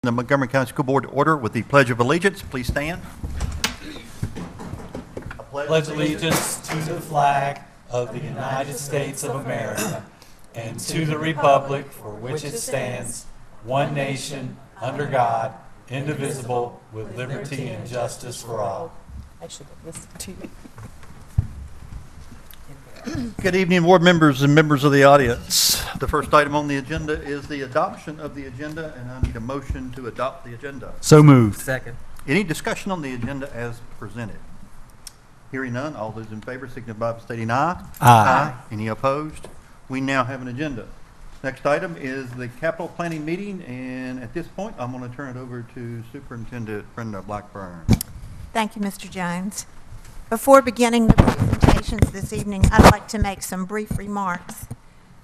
The Montgomery County School Board to order with the Pledge of Allegiance. Please stand. I pledge allegiance to the flag of the United States of America and to the republic for which it stands, one nation, under God, indivisible, with liberty and justice for all. I should have listened to you. Good evening, board members and members of the audience. The first item on the agenda is the adoption of the agenda, and I need a motion to adopt the agenda. So moved. Second. Any discussion on the agenda as presented? Hearing none, all those in favor signify by stating aye. Aye. Any opposed? We now have an agenda. Next item is the capital planning meeting, and at this point, I'm going to turn it over to Superintendent Brenda Blackburn. Thank you, Mr. Jones. Before beginning the presentations this evening, I'd like to make some brief remarks.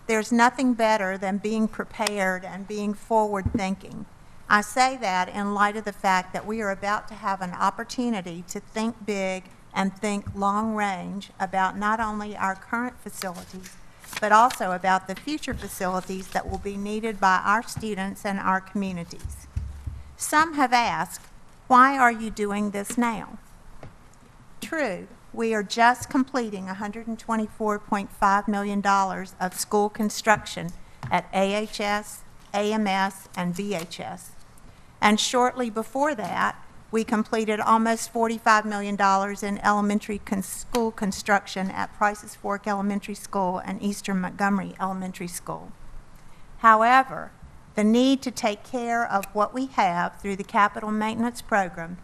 There's nothing better than being prepared and being forward-thinking. I say that in light of the fact that we are about to have an opportunity to think big and think long-range about not only our current facilities, but also about the future facilities that will be needed by our students and our communities. Some have asked, why are you doing this now? True, we are just completing $124.5 million of school construction at AHS, AMS, and VHS. And shortly before that, we completed almost $45 million in elementary school construction at Price's Fork Elementary School and Eastern Montgomery Elementary School. However, the need to take care of what we have through the capital maintenance program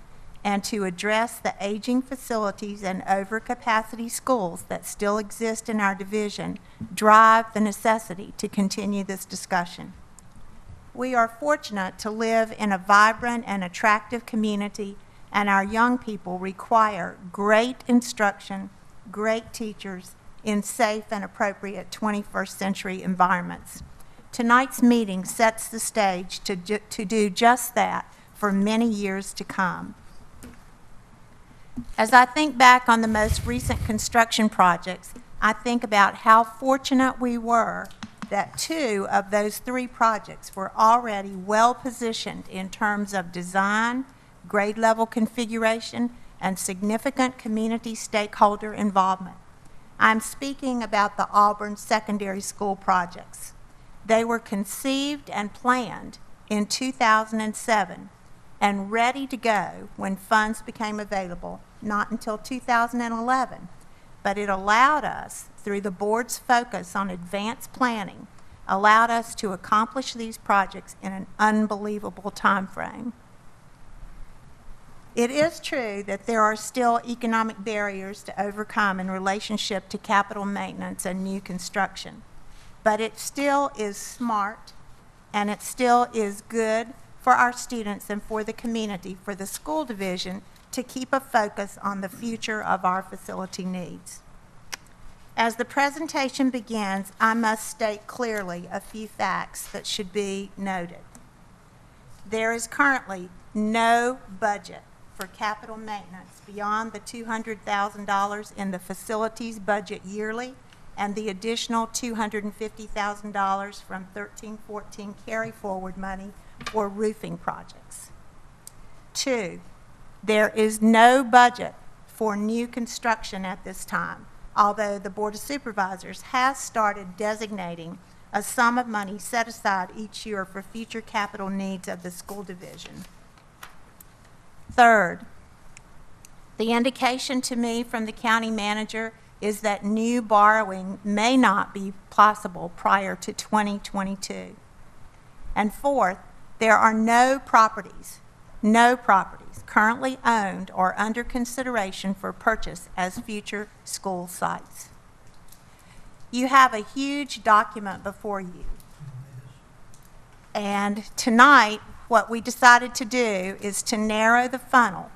and to address the aging facilities and overcapacity schools that still exist in our division drive the necessity to continue this discussion. We are fortunate to live in a vibrant and attractive community, and our young people require great instruction, great teachers in safe and appropriate 21st century environments. Tonight's meeting sets the stage to do just that for many years to come. As I think back on the most recent construction projects, I think about how fortunate we were that 2 of those 3 projects were already well positioned in terms of design, grade level configuration, and significant community stakeholder involvement. I'm speaking about the Auburn Secondary School projects. They were conceived and planned in 2007 and ready to go when funds became available, not until 2011. But it allowed us, through the board's focus on advanced planning, allowed us to accomplish these projects in an unbelievable time frame. It is true that there are still economic barriers to overcome in relationship to capital maintenance and new construction, but it still is smart and it still is good for our students and for the community, for the school division, to keep a focus on the future of our facility needs. As the presentation begins, I must state clearly a few facts that should be noted. There is currently no budget for capital maintenance beyond the $200,000 in the facilities budget yearly and the additional $250,000 from 13-14 carry forward money for roofing projects. 2, there is no budget for new construction at this time, although the Board of Supervisors has started designating a sum of money set aside each year for future capital needs of the school division. 3rd, the indication to me from the county manager is that new borrowing may not be possible prior to 2022. And 4th, there are no properties currently owned or under consideration for purchase as future school sites. You have a huge document before you. And tonight, what we decided to do is to narrow the funnel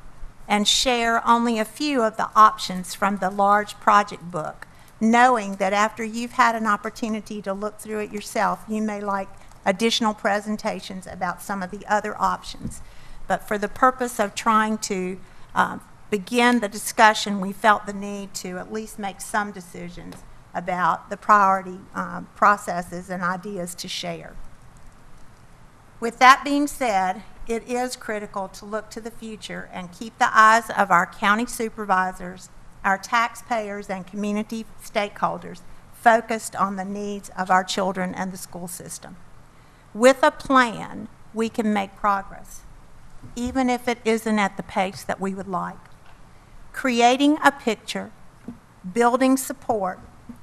and share only a few of the options from the large project book, knowing that after you've had an opportunity to look through it yourself, you may like additional presentations about some of the other options. But for the purpose of trying to begin the discussion, we felt the need to at least make some decisions about the priority processes and ideas to share. With that being said, it is critical to look to the future and keep the eyes of our county supervisors, our taxpayers, and community stakeholders focused on the needs of our children and the school system. With a plan, we can make progress, even if it isn't at the pace that we would like. Creating a picture, building support,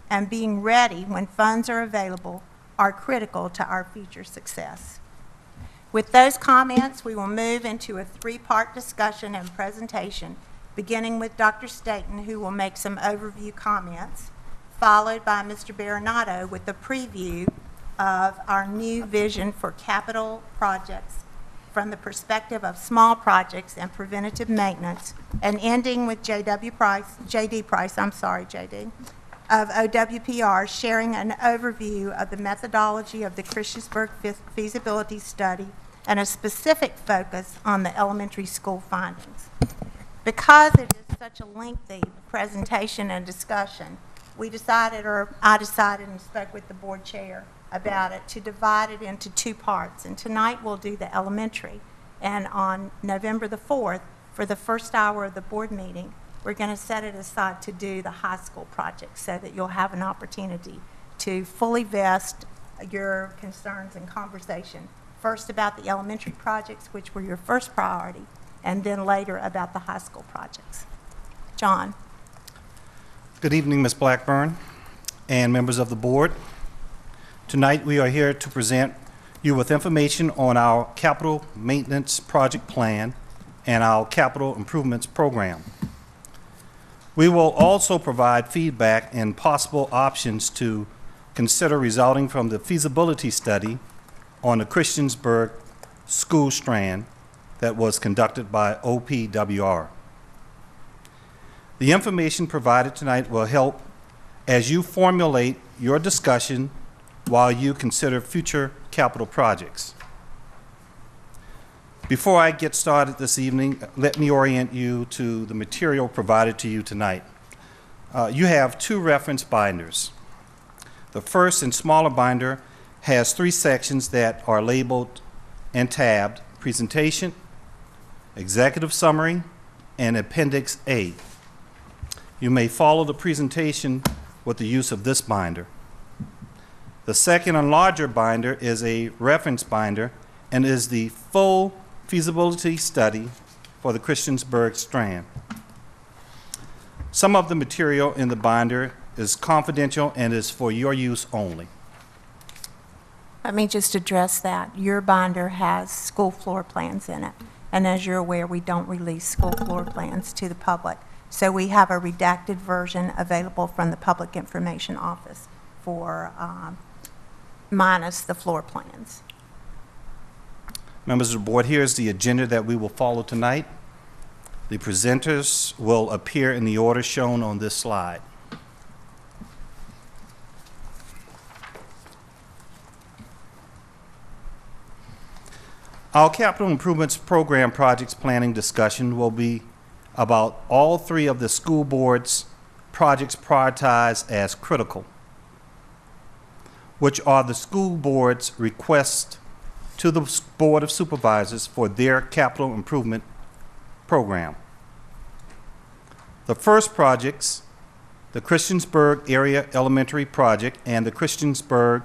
and being ready when funds are available are critical to our future success. With those comments, we will move into a three-part discussion and presentation, beginning with Dr. Staton, who will make some overview comments, followed by Mr. Baronato with a preview of our new vision for capital projects from the perspective of small projects and preventative maintenance, and ending with JD Price, of OWPR, sharing an overview of the methodology of the Christiansburg feasibility study and a specific focus on the elementary school findings. Because it is such a lengthy presentation and discussion, I decided and spoke with the board chair about it to divide it into two parts. And tonight we'll do the elementary. And on November the 4th, for the first hour of the board meeting, we're going to set it aside to do the high school project so that you'll have an opportunity to fully vest your concerns and conversation. First about the elementary projects, which were your first priority, and then later about the high school projects. John. Good evening, Ms. Blackburn and members of the board. Tonight we are here to present you with information on our capital maintenance project plan and our capital improvements program. We will also provide feedback and possible options to consider resulting from the feasibility study on the Christiansburg school strand that was conducted by OPWR. The information provided tonight will help as you formulate your discussion while you consider future capital projects. Before I get started this evening, let me orient you to the material provided to you tonight. You have two reference binders. The first and smaller binder has three sections that are labeled and tabbed: Presentation, Executive Summary, and Appendix A. You may follow the presentation with the use of this binder. The second and larger binder is a reference binder and is the full feasibility study for the Christiansburg strand. Some of the material in the binder is confidential and is for your use only. Let me just address that. Your binder has school floor plans in it. And as you're aware, we don't release school floor plans to the public. So we have a redacted version available from the Public Information Office for minus the floor plans. Members of the board, here's the agenda that we will follow tonight. The presenters will appear in the order shown on this slide. Our capital improvements program projects planning discussion will be about all three of the school board's projects prioritized as critical, which are the school board's request to the Board of Supervisors for their capital improvement program. The first projects, the Christiansburg Area Elementary Project and the Christiansburg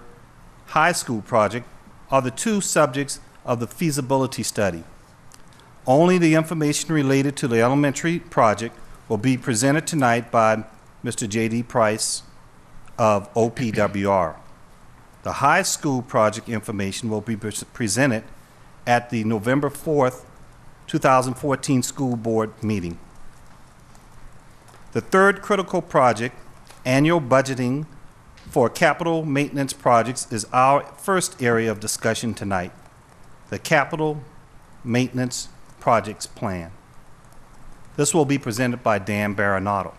High School Project, are the two subjects of the feasibility study. Only the information related to the elementary project will be presented tonight by Mr. JD Price of OPWR. The high school project information will be presented at the November 4th, 2014 school board meeting. The third critical project, annual budgeting for capital maintenance projects, is our first area of discussion tonight, the capital maintenance projects plan. This will be presented by Dan Baronato.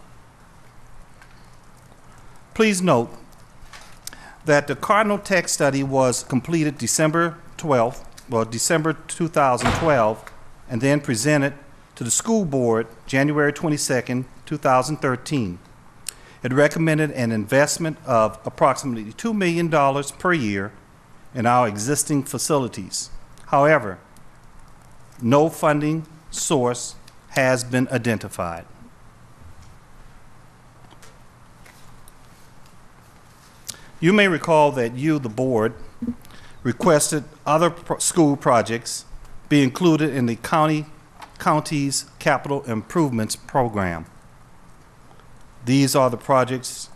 Please note that the Cardinal Tech study was completed December 2012, and then presented to the school board January 22nd, 2013. It recommended an investment of approximately $2 million per year in our existing facilities. However, no funding source has been identified. You may recall that you, the board, requested other school projects be included in the county's capital improvements program. These are the projects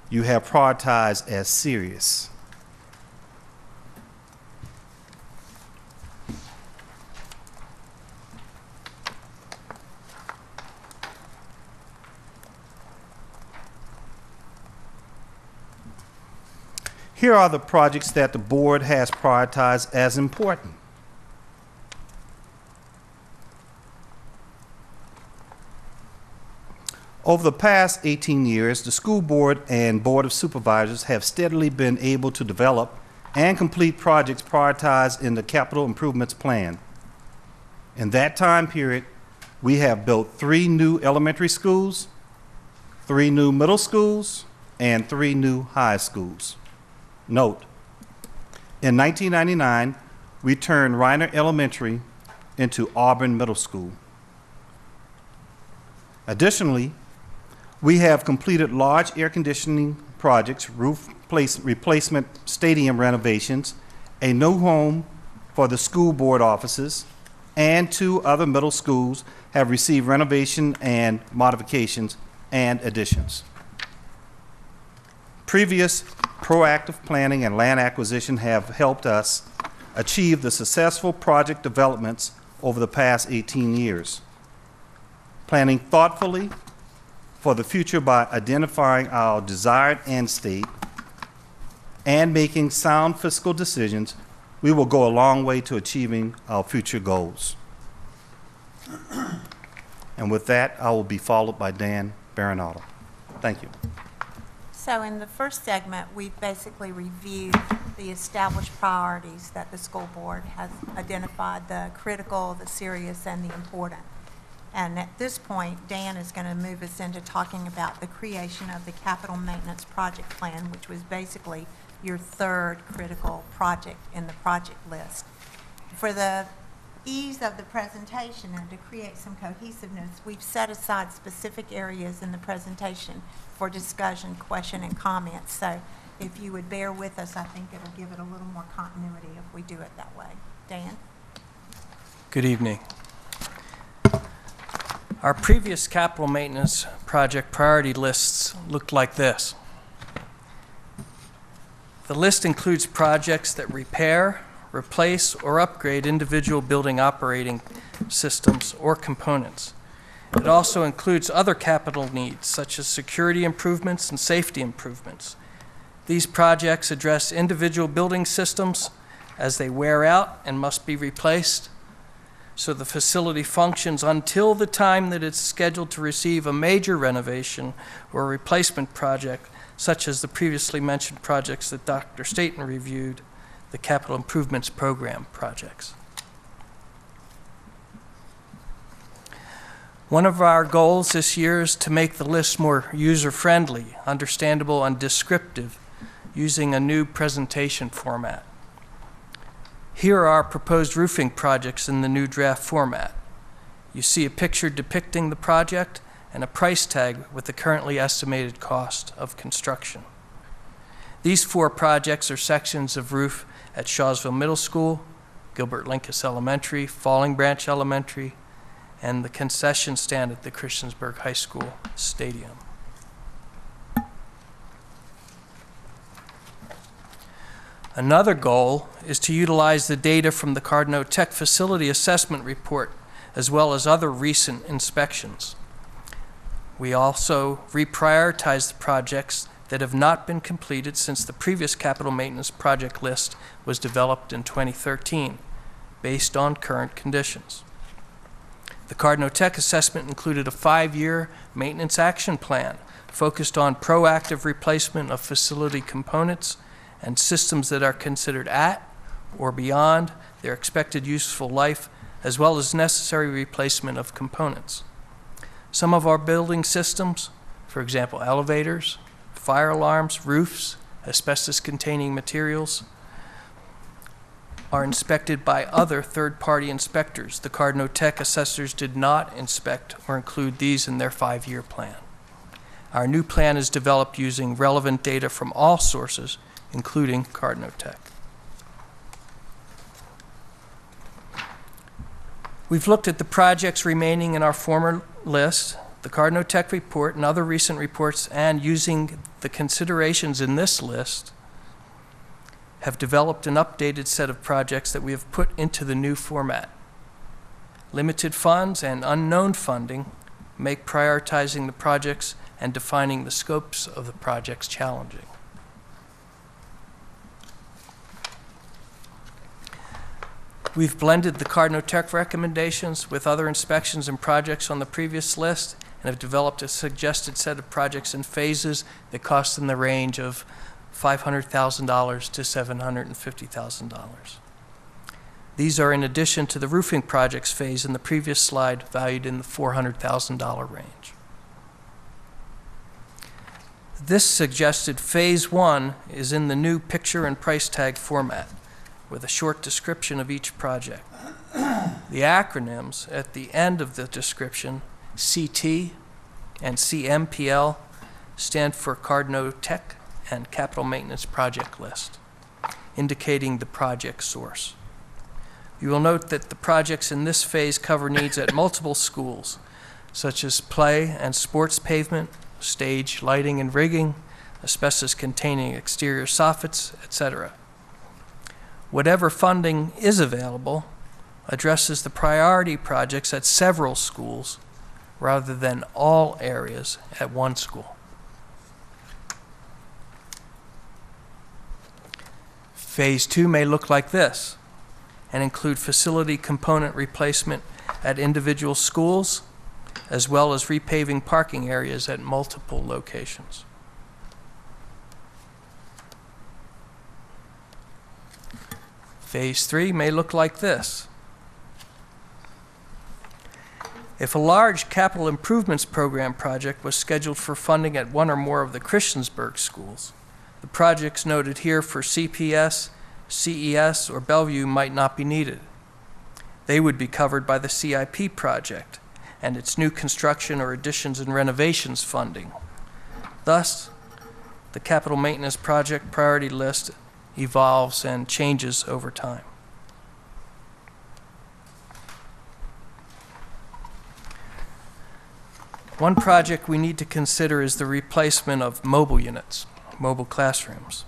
you have prioritized as serious. Here are the projects that the board has prioritized as important. Over the past 18 years, the school board and board of supervisors have steadily been able to develop and complete projects prioritized in the capital improvements plan. In that time period, we have built 3 new elementary schools, 3 new middle schools, and 3 new high schools. Note, in 1999, we turned Reiner Elementary into Auburn Middle School. Additionally, we have completed large air conditioning projects, roof replacement, stadium renovations, a new home for the school board offices, and 2 other middle schools have received renovation and modifications and additions. Previous proactive planning and land acquisition have helped us achieve the successful project developments over the past 18 years. Planning thoughtfully for the future by identifying our desired end state and making sound fiscal decisions, we will go a long way to achieving our future goals. And with that, I will be followed by Dan Baronato. Thank you. So in the first segment, we've basically reviewed the established priorities that the school board has identified, the critical, the serious, and the important. And at this point, Dan is going to move us into talking about the creation of the capital maintenance project plan, which was basically your 3rd critical project in the project list. For the ease of the presentation and to create some cohesiveness, we've set aside specific areas in the presentation for discussion, question, and comments. So if you would bear with us, I think it'll give it a little more continuity if we do it that way. Dan? Good evening. Our previous capital maintenance project priority lists looked like this. The list includes projects that repair, replace, or upgrade individual building operating systems or components. It also includes other capital needs, such as security improvements and safety improvements. These projects address individual building systems as they wear out and must be replaced, so the facility functions until the time that it's scheduled to receive a major renovation or replacement project, such as the previously mentioned projects that Dr. Staten reviewed, the capital improvements program projects. One of our goals this year is to make the list more user-friendly, understandable, and descriptive using a new presentation format. Here are our proposed roofing projects in the new draft format. You see a picture depicting the project and a price tag with the currently estimated cost of construction. These 4 projects are sections of roof at Shawsville Middle School, Gilbert Linkus Elementary, Falling Branch Elementary, and the concession stand at the Christiansburg High School Stadium. Another goal is to utilize the data from the Roanoke Tech Facility Assessment Report, as well as other recent inspections. We also reprioritize the projects that have not been completed since the previous capital maintenance project list was developed in 2013, based on current conditions. The Roanoke Tech assessment included a 5-year maintenance action plan focused on proactive replacement of facility components and systems that are considered at or beyond their expected useful life, as well as necessary replacement of components. Some of our building systems, for example, elevators, fire alarms, roofs, asbestos-containing materials, are inspected by other third-party inspectors. The Cardno Tech assessors did not inspect or include these in their 5-year plan. Our new plan is developed using relevant data from all sources, including Cardno Tech. We've looked at the projects remaining in our former list, the Cardno Tech report, and other recent reports, and using the considerations in this list, have developed an updated set of projects that we have put into the new format. Limited funds and unknown funding make prioritizing the projects and defining the scopes of the projects challenging. We've blended the Cardno Tech recommendations with other inspections and projects on the previous list and have developed a suggested set of projects in phases that cost in the range of $500,000 to $750,000. These are in addition to the roofing projects phase in the previous slide, valued in the $400,000 range. This suggested phase 1 is in the new picture and price tag format, with a short description of each project. The acronyms at the end of the description, CT and CMPL, stand for Cardno Tech and Capital Maintenance Project List, indicating the project source. You will note that the projects in this phase cover needs at multiple schools, such as play and sports pavement, stage lighting and rigging, asbestos-containing exterior soffits, etc. Whatever funding is available addresses the priority projects at several schools rather than all areas at one school. Phase 2 may look like this and include facility component replacement at individual schools, as well as repaving parking areas at multiple locations. Phase 3 may look like this. If a large capital improvements program project was scheduled for funding at one or more of the Christiansburg schools, the projects noted here for CPS, CES, or Bellevue might not be needed. They would be covered by the CIP project and its new construction or additions and renovations funding. Thus, the capital maintenance project priority list evolves and changes over time. One project we need to consider is the replacement of mobile units, mobile classrooms,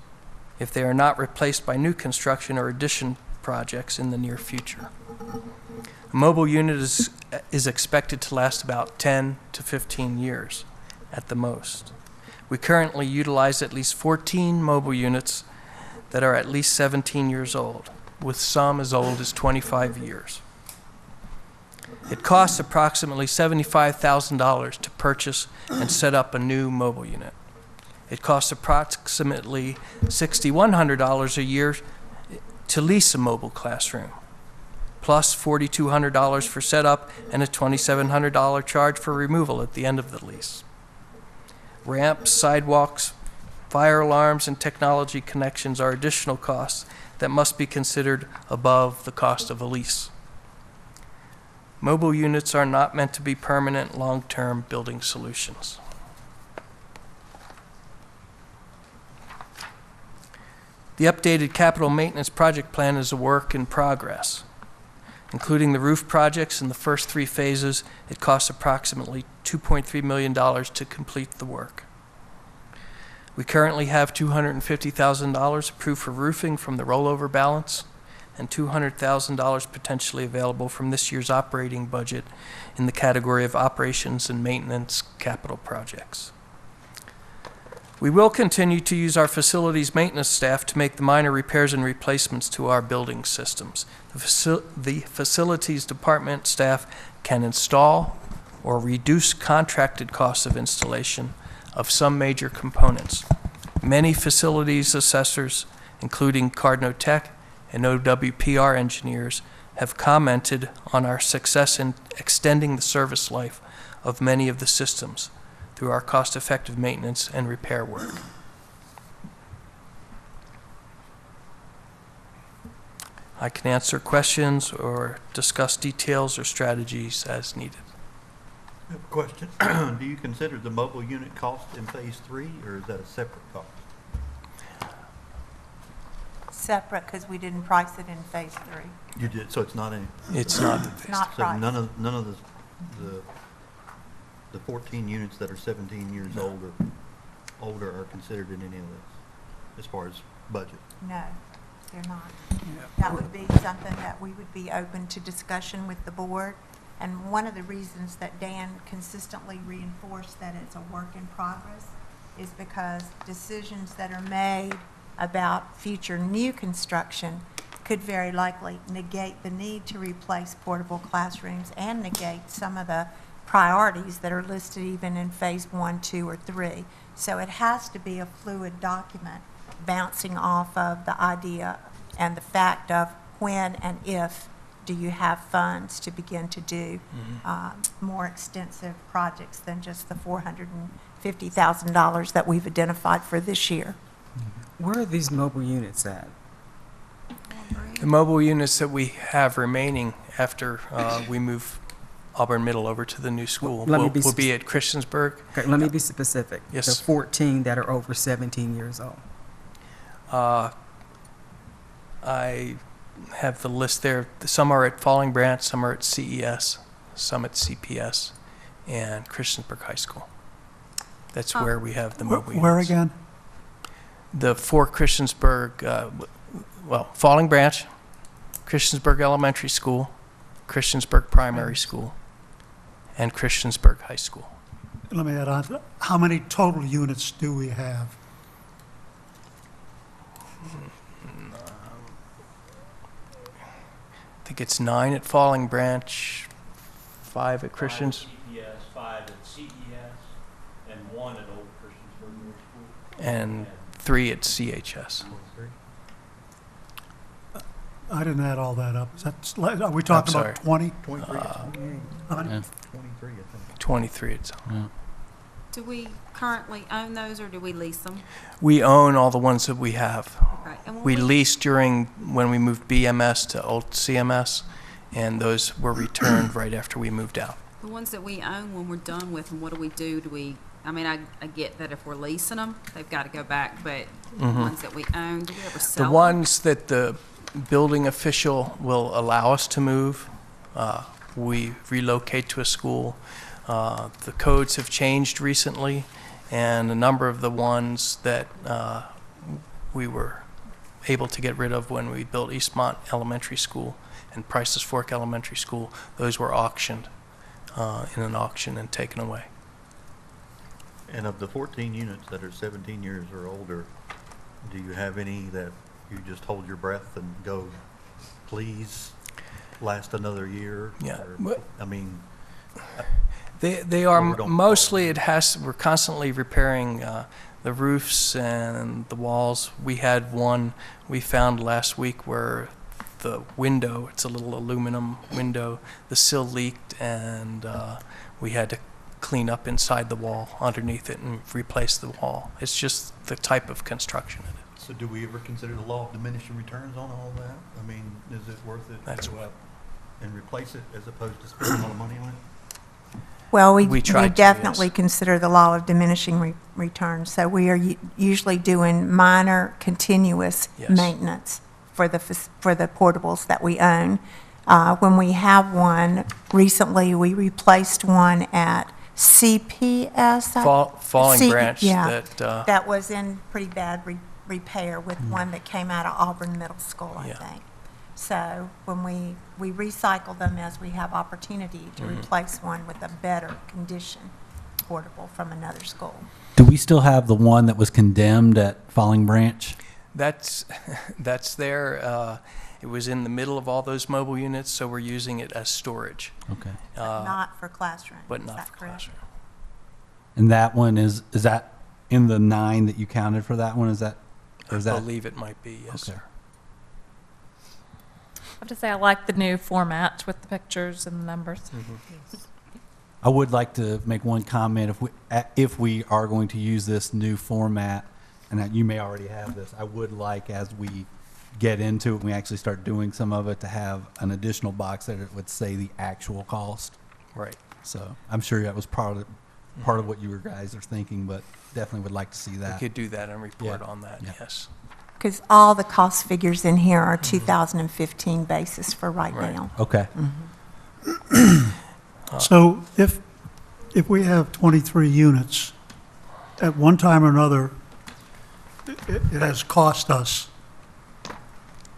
if they are not replaced by new construction or addition projects in the near future. A mobile unit is expected to last about 10 to 15 years at the most. We currently utilize at least 14 mobile units that are at least 17 years old, with some as old as 25 years. It costs approximately $75,000 to purchase and set up a new mobile unit. It costs approximately $6,100 a year to lease a mobile classroom, plus $4,200 for setup and a $2,700 charge for removal at the end of the lease. Ramps, sidewalks, fire alarms, and technology connections are additional costs that must be considered above the cost of a lease. Mobile units are not meant to be permanent, long-term building solutions. The updated capital maintenance project plan is a work in progress. Including the roof projects in the first 3 phases, it costs approximately $2.3 million to complete the work. We currently have $250,000 approved for roofing from the rollover balance and $200,000 potentially available from this year's operating budget in the category of operations and maintenance capital projects. We will continue to use our facilities maintenance staff to make the minor repairs and replacements to our building systems. The facilities department staff can install or reduce contracted costs of installation of some major components. Many facilities assessors, including Cardno Tech and OWPR engineers, have commented on our success in extending the service life of many of the systems through our cost-effective maintenance and repair work. I can answer questions or discuss details or strategies as needed. I have a question. Do you consider the mobile unit cost in phase 3, or is that a separate cost? Separate, because we didn't price it in phase 3. You did, so it's not in. It's not. It's not So priced. none of the 14 units that are 17 years older are considered in any of this, as far as budget? No, they're not. That would be something that we would be open to discussion with the board. And one of the reasons that Dan consistently reinforced that it's a work in progress is because decisions that are made about future new construction could very likely negate the need to replace portable classrooms and negate some of the priorities that are listed even in phase 1, 2, or 3. So it has to be a fluid document bouncing off of the idea and the fact of when and if do you have funds to begin to do more extensive projects than just the $450,000 that we've identified for this year. Where are these mobile units at? The mobile units that we have remaining after we move Auburn Middle over to the new school Let me will be be at Christiansburg. Okay, let me be specific. Yes. The 14 that are over 17 years old. I have the list there. Some are at Falling Branch, some are at CES, some at CPS, and Christiansburg High School. That's where we have the mobile units. Where again? The 4 Christiansburg, Falling Branch, Christiansburg Elementary School, Christiansburg Primary School, and Christiansburg High School. Let me add on, how many total units do we have? I think it's 9 at Falling Branch, 5 at Christians, 5 at CES, and 1 at Old Christiansburg Middle School. and 3 at CHS. I didn't add all that up. Is that, are we talking sorry. about 20? 23, How many? 23, I think. 23 it's Do we currently own those or do we lease them? We own all the ones that we have. Right. And when We leased when we moved BMS to old CMS, and those were returned right after we moved out. the ones that we own, when we're done with them, what do we do? Do we, I mean, I get that if we're leasing them, they've got to go back, but the ones that we own, do we ever sell The them? ones that the building official will allow us to move, we relocate to a school. The codes have changed recently, and a number of the ones that we were able to get rid of when we built Eastmont Elementary School and Price's Fork Elementary School, those were auctioned in an auction and taken away. And of the 14 units that are 17 years or older, do you have any that you just hold your breath and go, please last another year? Yeah. Or, I mean, They are Or don't mostly, we're constantly repairing the roofs and the walls. We had one we found last week where the window, it's a little aluminum window, the sill leaked, and we had to clean up inside the wall underneath it and replace the wall. It's just the type of construction it is. so do we ever consider the law of diminishing returns on all that? I mean, is it worth it That's to go out and replace it as opposed to spending all the money on it? Well, we We tried to, definitely yes. consider the law of diminishing returns. So we are usually doing minor, continuous Yes. maintenance for the portables that we own. When we have one, recently we replaced one at CPS. Falling Branch Yeah, that, that was in pretty bad repair with one that came out of Auburn Middle School, I Yeah. think. So when we recycle them as we have opportunity to replace one with a better condition portable from another school. Do we still have the one that was condemned at Falling Branch? that's there. It was in the middle of all those mobile units, so we're using it as storage. Okay. Not for classroom. But Is not that for correct? classroom. And that one is that in the 9 that you counted for that one? Is that, or is I that? believe it might be, yes, Okay. sir. I have to say, I like the new format with the pictures and the numbers. I would like to make one comment. If we are going to use this new format, and that you may already have this, I would like, as we get into it, we actually start doing some of it, to have an additional box that it would say the actual cost. Right. So I'm sure that was part of what you guys are thinking, but definitely would like to see We that. could do that and report Yeah. on that, Yeah. yes. Because all the cost figures in here are 2015 basis for right Right. now. Okay. So if we have 23 units, at one time or another, it has cost us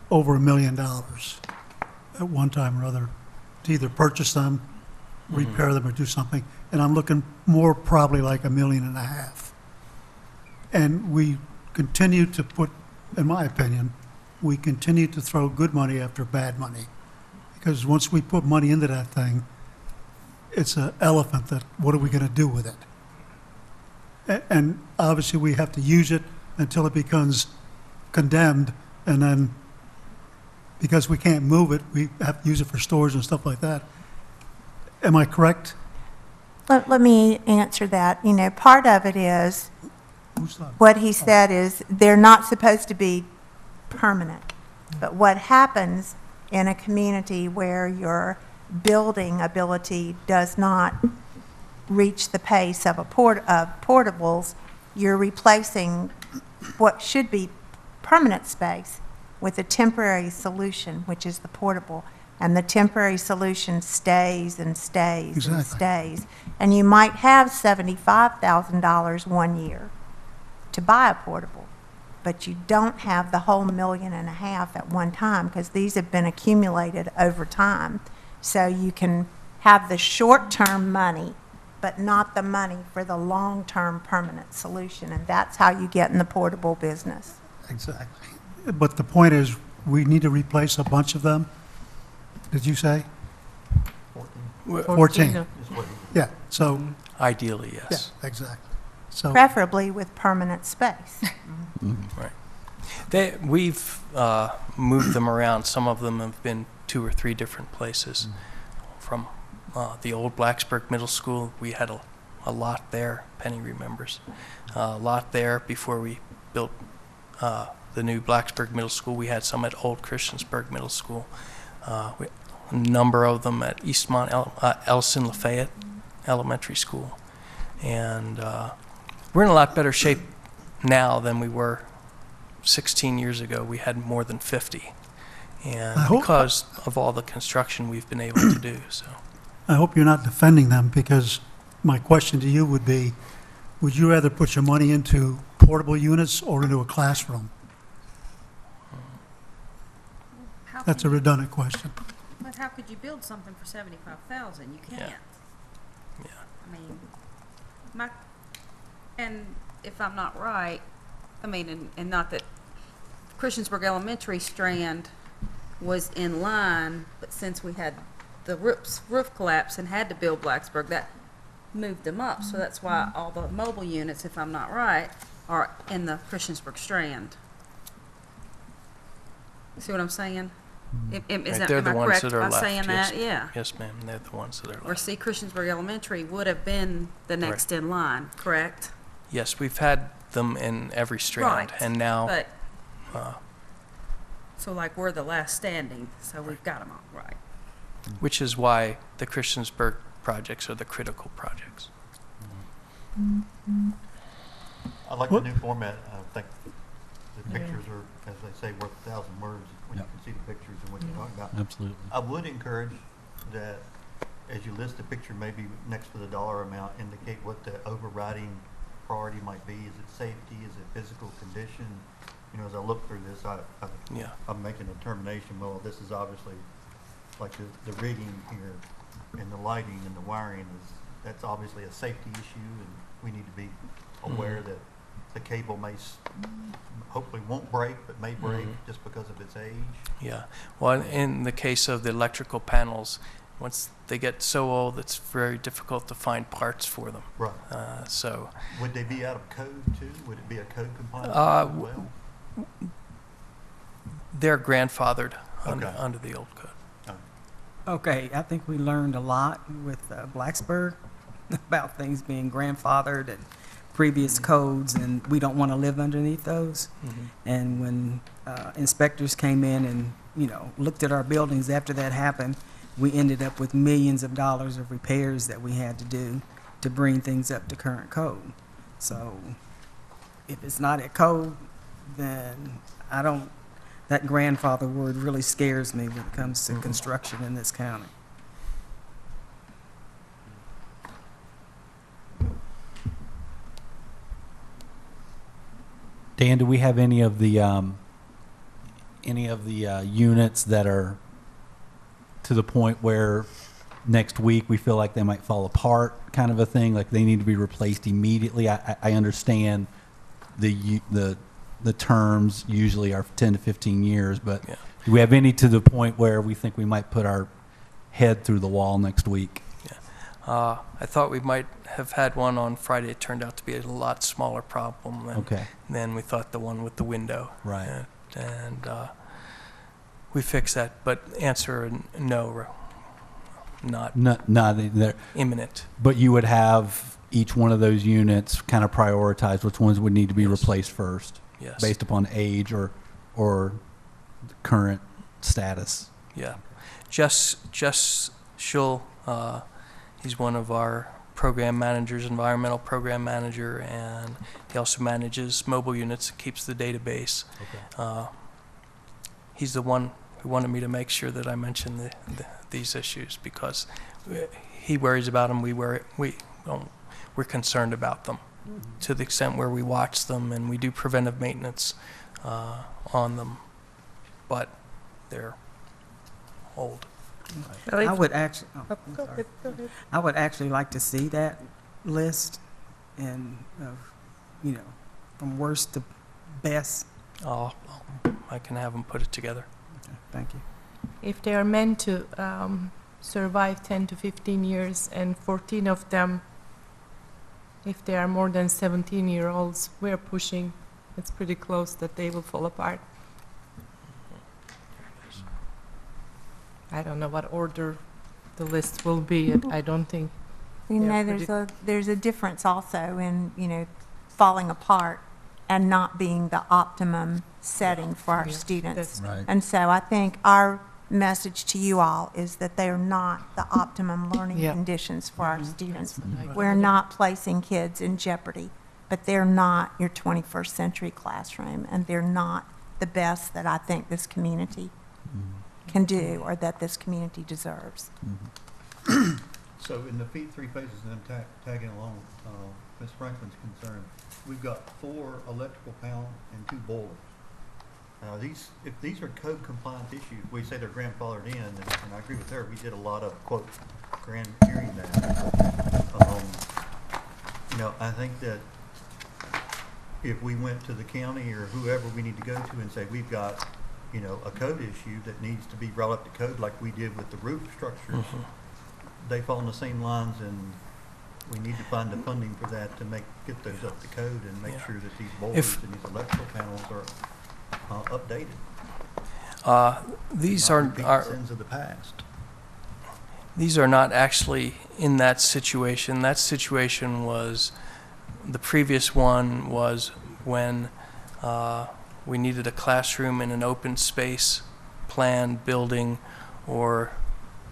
over $1 million at one time or other to either purchase them, repair them, or do something. And I'm looking more probably like $1.5 million. And we continue to put, in my opinion, we continue to throw good money after bad money. Because once we put money into that thing, it's an elephant that, what are we going to do with it? And obviously, we have to use it until it becomes condemned, and then, because we can't move it, we have to use it for stores and stuff like that. Am I correct? Let me answer that. You know, part of it is, Who's that? what he said is, they're not supposed to be permanent. But what happens in a community where your building ability does not reach the pace of of portables, you're replacing what should be permanent space with a temporary solution, which is the portable. And the temporary solution stays and stays and Exactly. stays. And you might have $75,000 one year to buy a portable, but you don't have the whole $1.5 million at one time, because these have been accumulated over time. So you can have the short-term money, but not the money for the long-term permanent solution, and that's how you get in the portable business. Exactly. But the point is, we need to replace a bunch of them. Did you say? 14. Is what he- Yeah, so, Ideally, yeah, yes. exactly. So, Preferably with permanent space. Right. We've moved them around. Some of them have been 2 or 3 different places. From the old Blacksburg Middle School, we had a lot there. Penny remembers. A lot there before we built the new Blacksburg Middle School. We had some at Old Christiansburg Middle School. A number of them at Eastmont Ellison Lafayette Elementary School. And we're in a lot better shape now than we were 16 years ago. We had more than 50. And I hope- because of all the construction we've been able to do, so. I hope you're not defending them, because my question to you would be, would you rather put your money into portable units or into a classroom? That's a redundant question. But how could you build something for 75,000? You can't. Yeah. I mean, and if I'm not right, I mean, and not that Christiansburg Elementary strand was in line, but since we had the roof collapse and had to build Blacksburg, that moved them up. So that's why all the mobile units, if I'm not right, are in the Christiansburg strand. See what I'm saying? Is that, They're am the I ones correct that are by left. saying Yes. that? Yeah. Yes, ma'am. They're the ones that are Or left. see, Christiansburg Elementary would have been the next in line, correct? Yes, we've had them in every strand, Right. and now But, uh, so like we're the last standing, so we've got them all right. which is why the Christiansburg projects are the critical projects. I like the new format. I think the pictures are, as they say, worth 1,000 words when you Yep. can see the pictures and what you're talking about. Absolutely. I would encourage that as you list the picture, maybe next to the dollar amount, indicate what the overriding priority might be. Is it safety? Is it physical condition? You know, as I look through this, Yeah. I'm making a determination, well, this is obviously, like the rigging here and the lighting and the wiring that's obviously a safety issue, and we need to be aware that the cable hopefully won't break, but may break just because of its age. Yeah. Well, in the case of the electrical panels, once they get so old, it's very difficult to find parts for them. Right. So Would they be out of code too? Would it be a code compliant as well? they're grandfathered Okay. under the old code. Okay, I think we learned a lot with Blacksburg about things being grandfathered and previous codes, and we don't want to live underneath those. And when inspectors came in and, looked at our buildings after that happened, we ended up with millions of dollars of repairs that we had to do to bring things up to current code. So if it's not at code, then that grandfather word really scares me when it comes to construction in this county. Dan, do we have any of the units that are to the point where next week we feel like they might fall apart, kind of a thing, like they need to be replaced immediately? I understand the terms usually are 10 to 15 years, but Yeah. do we have any to the point where we think we might put our head through the wall next week? I thought we might have had one on Friday. It turned out to be a lot smaller problem than we thought, the one with the window. Right. And we fixed that, but answer no, not They're imminent. But you would have each one of those units kind of prioritize which ones would need to be Yes. replaced first, Yes. based upon age or current status. Yeah. Just she'll, he's one of our program managers, environmental program manager, and he also manages mobile units, keeps the database. He's the one who wanted me to make sure that I mention these issues, because he worries about them. We're concerned about them to the extent where we watch them and we do preventive maintenance on them, but they're old. I would actually, I would actually like to see that list and, from worst to best. I can have them put it together. Okay, thank you. If they are meant to survive 10 to 15 years, and 14 of them, if they are more than 17-year-olds, we're pushing, it's pretty close that they will fall apart. I don't know what order the list will be. I don't think. There's a difference also in, falling apart and not being the optimum setting for our students. Right. And so I think our message to you all is that they are not the optimum learning Yeah. conditions for our students. That's We're not placing kids in jeopardy, but they're not your 21st century classroom, and they're not the best that I think this community can do or that this community deserves. So in the three phases, and I'm tagging along Ms. Franklin's concern, we've got 4 electrical panels and 2 boilers. Now if these are code compliant issues, we say they're grandfathered in, and I agree with her, we did a lot of, quote, hearing that. I think that if we went to the county or whoever we need to go to and say, we've got, a code issue that needs to be brought up to code like we did with the roof structures, they fall in the same lines, and we need to find the funding for that to get those up to code and make sure that these boilers and these electrical panels are updated. These Not are repeat sins of the past. These are not actually in that situation. That situation was, the previous one was when we needed a classroom in an open space planned building, or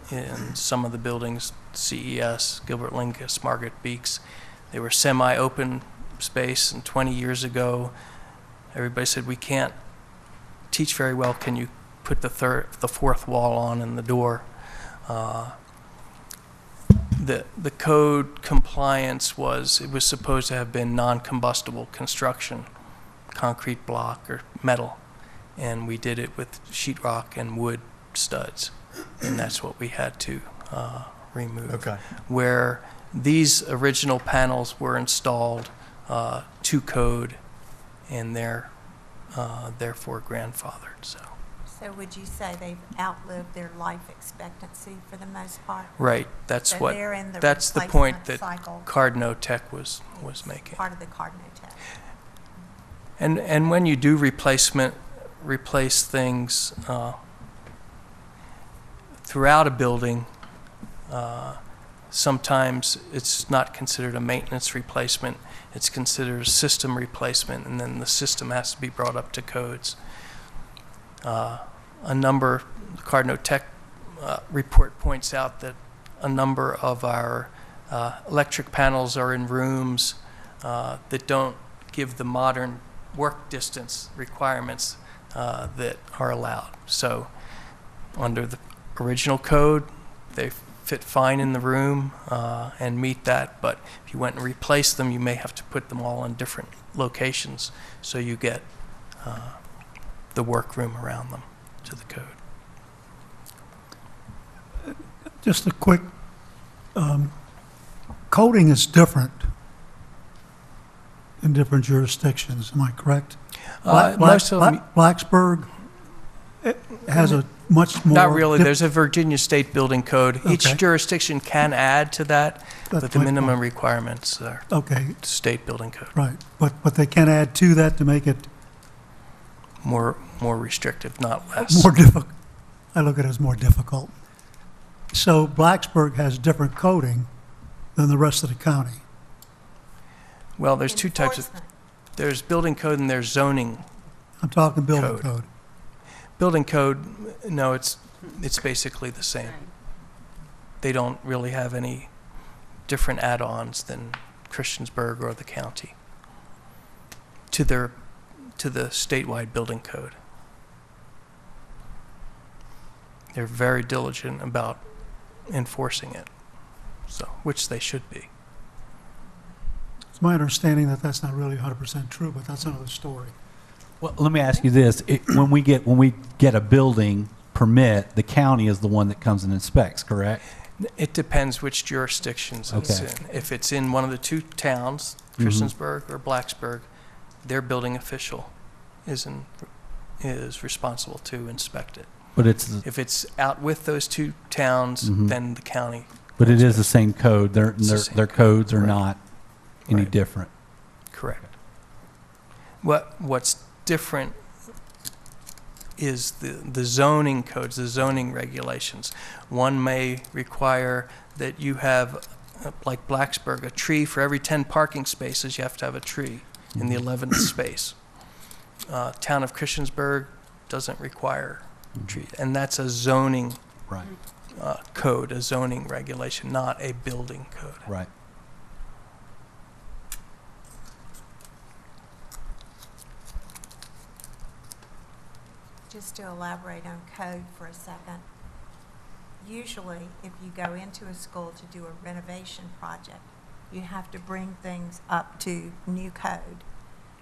in some of the buildings, CES, Gilbert Lingus, Margaret Beeks, they were semi-open space, and 20 years ago, everybody said, we can't teach very well, can you put the 4th wall on and the door? The code compliance was, it was supposed to have been non-combustible construction, concrete block or metal, and we did it with sheetrock and wood studs, and that's what we had to remove. Okay. Where these original panels were installed to code, and they're therefore grandfathered. So would you say they've outlived their life expectancy for the most part? Right, that's So what, they're in the that's the point that replacement cycle. Cardno Tech was making. Part of the Cardno Tech. And when you do replace things throughout a building, sometimes it's not considered a maintenance replacement, it's considered a system replacement, and then the system has to be brought up to codes. The Cardno Tech report points out that a number of our electric panels are in rooms that don't give the modern work distance requirements that are allowed. So under the original code, they fit fine in the room and meet that, but if you went and replaced them, you may have to put them all in different locations so you get the workroom around them to the code. Just a quick, coding is different in different jurisdictions, am I correct? Most of them, Blacksburg has a much more... not really. There's a Virginia State Building Code. Each Okay. jurisdiction can add to that, That's but the my minimum point. requirements are Okay, State Building Code. right, but they can add to that to make it More restrictive, not less. more difficult. I look at it as more difficult. So Blacksburg has different coding than the rest of the county. Well, there's two types of, Enforcement. there's building code and there's zoning. I'm talking building Code. code. Building code, no, it's basically the same. They don't really have any different add-ons than Christiansburg or the county to the statewide building code. They're very diligent about enforcing it, so, which they should be. It's my understanding that that's not really 100% true, but that's another story. Well, let me ask you this. When we get a building permit, the county is the one that comes and inspects, correct? It depends which jurisdictions it's Okay. in. If it's in one of the two towns, Christiansburg or Blacksburg, their building official is responsible to inspect it. But it's, If it's out with those two towns, then the county. but it is the same code. Their It's the same their codes are Right. not any Right. different. Correct. What's different is the zoning codes, the zoning regulations. One may require that you have, like Blacksburg, a tree for every 10 parking spaces, you have to have a tree in the 11th space. Town of Christiansburg doesn't require a tree, and that's a zoning Right. code, a zoning regulation, not a building code. Right. Just to elaborate on code for a second. Usually, if you go into a school to do a renovation project, you have to bring things up to new code.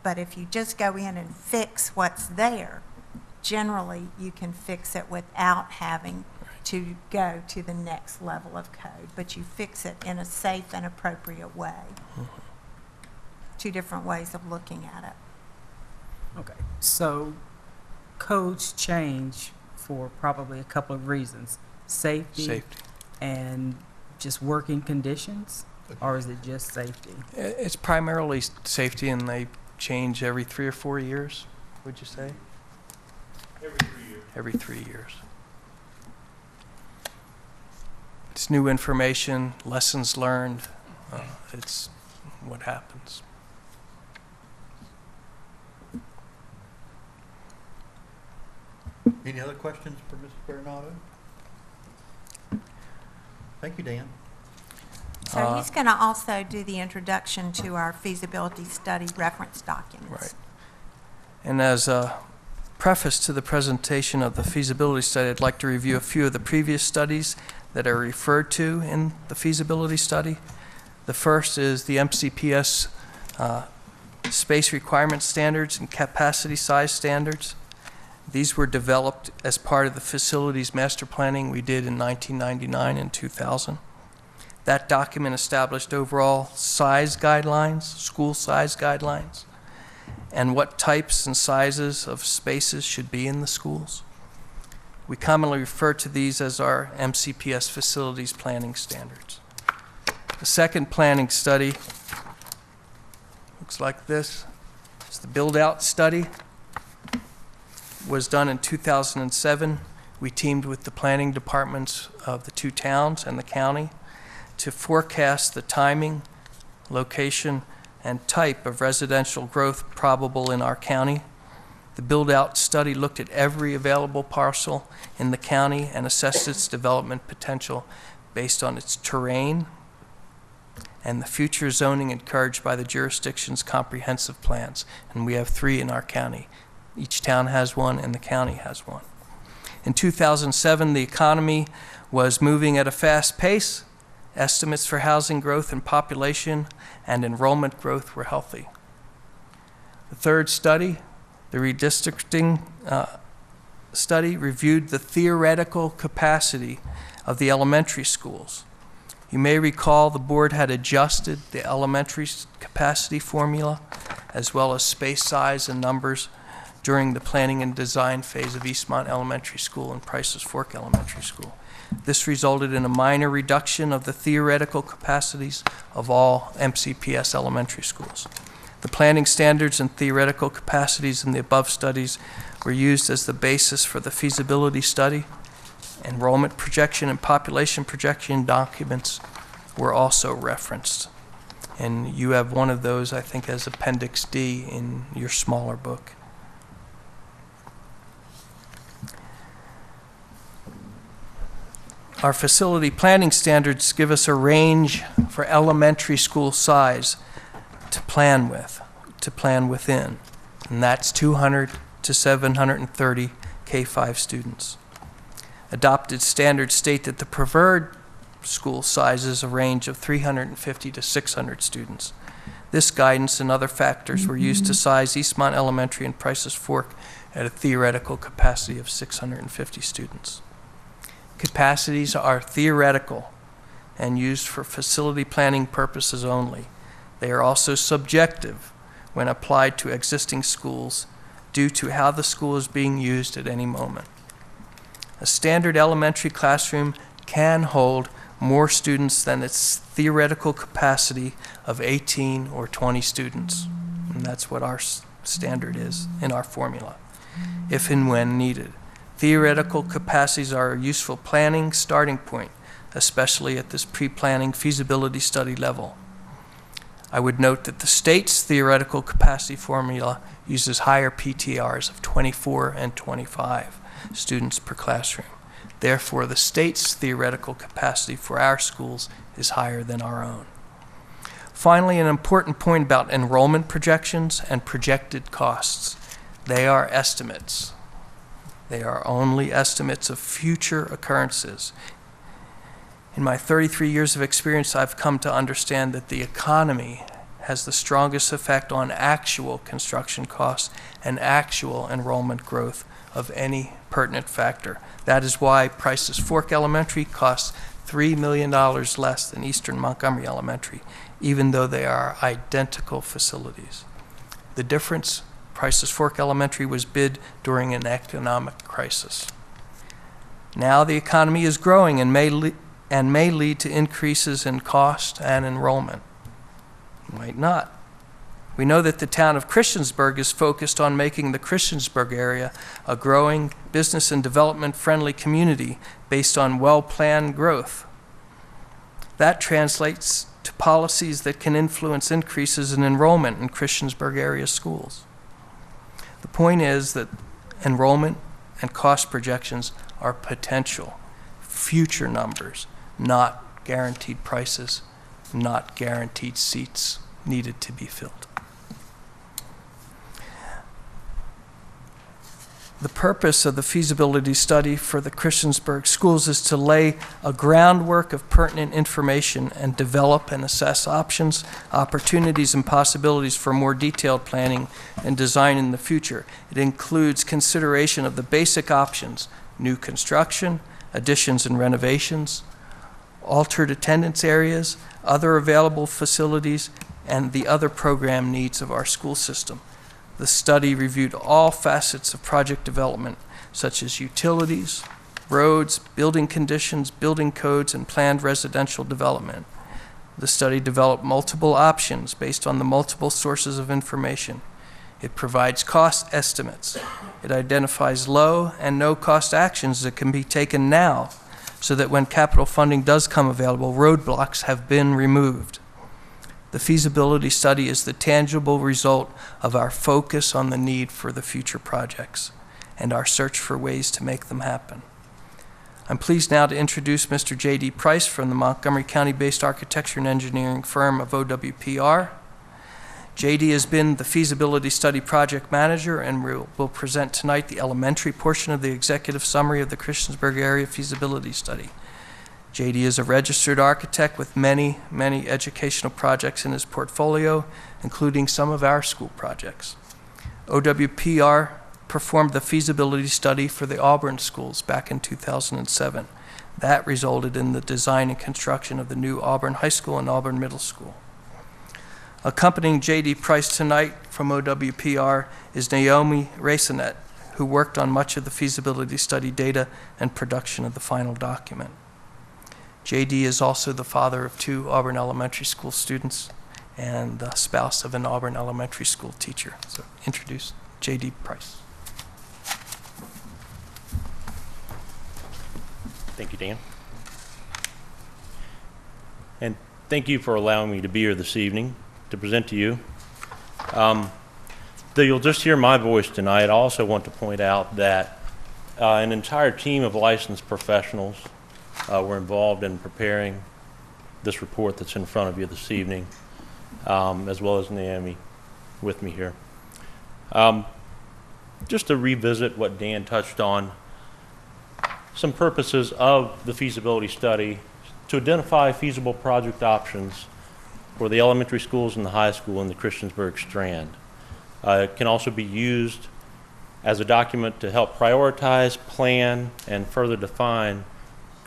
But if you just go in and fix what's there, generally, you can fix it without having to go to the next level of code. But you fix it in a safe and appropriate way. Two different ways of looking at it. Okay, so codes change for probably a couple of reasons. Safety. And just working conditions, or is it just safety? It's primarily safety, and they change every 3 or 4 years, would you say? Every 3 years. Every 3 years. It's new information, lessons learned. It's what happens. Any other questions for Mr. Bernardo? Thank you, Dan. So he's going to also do the introduction to our feasibility study reference documents. Right. And as a preface to the presentation of the feasibility study, I'd like to review a few of the previous studies that are referred to in the feasibility study. The first is the MCPS space requirement standards and capacity size standards. These were developed as part of the facilities master planning we did in 1999 and 2000. That document established overall size guidelines, school size guidelines, and what types and sizes of spaces should be in the schools. We commonly refer to these as our MCPS facilities planning standards. The second planning study looks like this. It's the build-out study. Was done in 2007. We teamed with the planning departments of the two towns and the county to forecast the timing, location, and type of residential growth probable in our county. The build-out study looked at every available parcel in the county and assessed its development potential based on its terrain and the future zoning encouraged by the jurisdiction's comprehensive plans. And we have 3 in our county. Each town has one and the county has one. In 2007, the economy was moving at a fast pace. Estimates for housing growth and population and enrollment growth were healthy. The third study, the redistricting study, reviewed the theoretical capacity of the elementary schools. You may recall the board had adjusted the elementary capacity formula as well as space size and numbers during the planning and design phase of Eastmont Elementary School and Price's Fork Elementary School. This resulted in a minor reduction of the theoretical capacities of all MCPS elementary schools. The planning standards and theoretical capacities in the above studies were used as the basis for the feasibility study. Enrollment projection and population projection documents were also referenced. And you have one of those, I think, as Appendix D in your smaller book. Our facility planning standards give us a range for elementary school size to plan within, and that's 200 to 730 K-5 students. Adopted standards state that the preferred school size is a range of 350 to 600 students. This guidance and other factors were used to size Eastmont Elementary and Price's Fork at a theoretical capacity of 650 students. Capacities are theoretical and used for facility planning purposes only. They are also subjective when applied to existing schools due to how the school is being used at any moment. A standard elementary classroom can hold more students than its theoretical capacity of 18 or 20 students. And that's what our standard is in our formula, if and when needed. Theoretical capacities are a useful planning starting point, especially at this pre-planning feasibility study level. I would note that the state's theoretical capacity formula uses higher PTRs of 24 and 25 students per classroom. Therefore, the state's theoretical capacity for our schools is higher than our own. Finally, an important point about enrollment projections and projected costs. They are estimates. They are only estimates of future occurrences. In my 33 years of experience, I've come to understand that the economy has the strongest effect on actual construction costs and actual enrollment growth of any pertinent factor. That is why Price's Fork Elementary costs $3 million less than Eastern Montgomery Elementary, even though they are identical facilities. The difference, Price's Fork Elementary was bid during an economic crisis. Now the economy is growing and may lead to increases in cost and enrollment. Might not. We know that the town of Christiansburg is focused on making the Christiansburg area a growing business and development friendly community based on well-planned growth. That translates to policies that can influence increases in enrollment in Christiansburg area schools. The point is that enrollment and cost projections are potential, future numbers, not guaranteed prices, not guaranteed seats needed to be filled. The purpose of the feasibility study for the Christiansburg schools is to lay a groundwork of pertinent information and develop and assess options, opportunities, and possibilities for more detailed planning and design in the future. It includes consideration of the basic options: new construction, additions and renovations, altered attendance areas, other available facilities, and the other program needs of our school system. The study reviewed all facets of project development, such as utilities, roads, building conditions, building codes, and planned residential development. The study developed multiple options based on the multiple sources of information. It provides cost estimates. It identifies low and no cost actions that can be taken now so that when capital funding does come available, roadblocks have been removed. The feasibility study is the tangible result of our focus on the need for the future projects and our search for ways to make them happen. I'm pleased now to introduce Mr. J.D. Price from the Montgomery County-based architecture and engineering firm of OWPR. J.D. has been the feasibility study project manager and will present tonight the elementary portion of the executive summary of the Christiansburg area feasibility study. J.D. is a registered architect with many, many educational projects in his portfolio, including some of our school projects. OWPR performed the feasibility study for the Auburn schools back in 2007. That resulted in the design and construction of the new Auburn High School and Auburn Middle School. Accompanying J.D. Price tonight from OWPR is Naomi Racinet, who worked on much of the feasibility study data and production of the final document. J.D. is also the father of 2 Auburn Elementary School students and the spouse of an Auburn Elementary School teacher. So introduce J.D. Price. Thank you, Dan. And thank you for allowing me to be here this evening to present to you. Though you'll just hear my voice tonight, I also want to point out that an entire team of licensed professionals were involved in preparing this report that's in front of you this evening, as well as Naomi with me here. Just to revisit what Dan touched on, some purposes of the feasibility study to identify feasible project options for the elementary schools and the high school in the Christiansburg Strand. It can also be used as a document to help prioritize, plan, and further define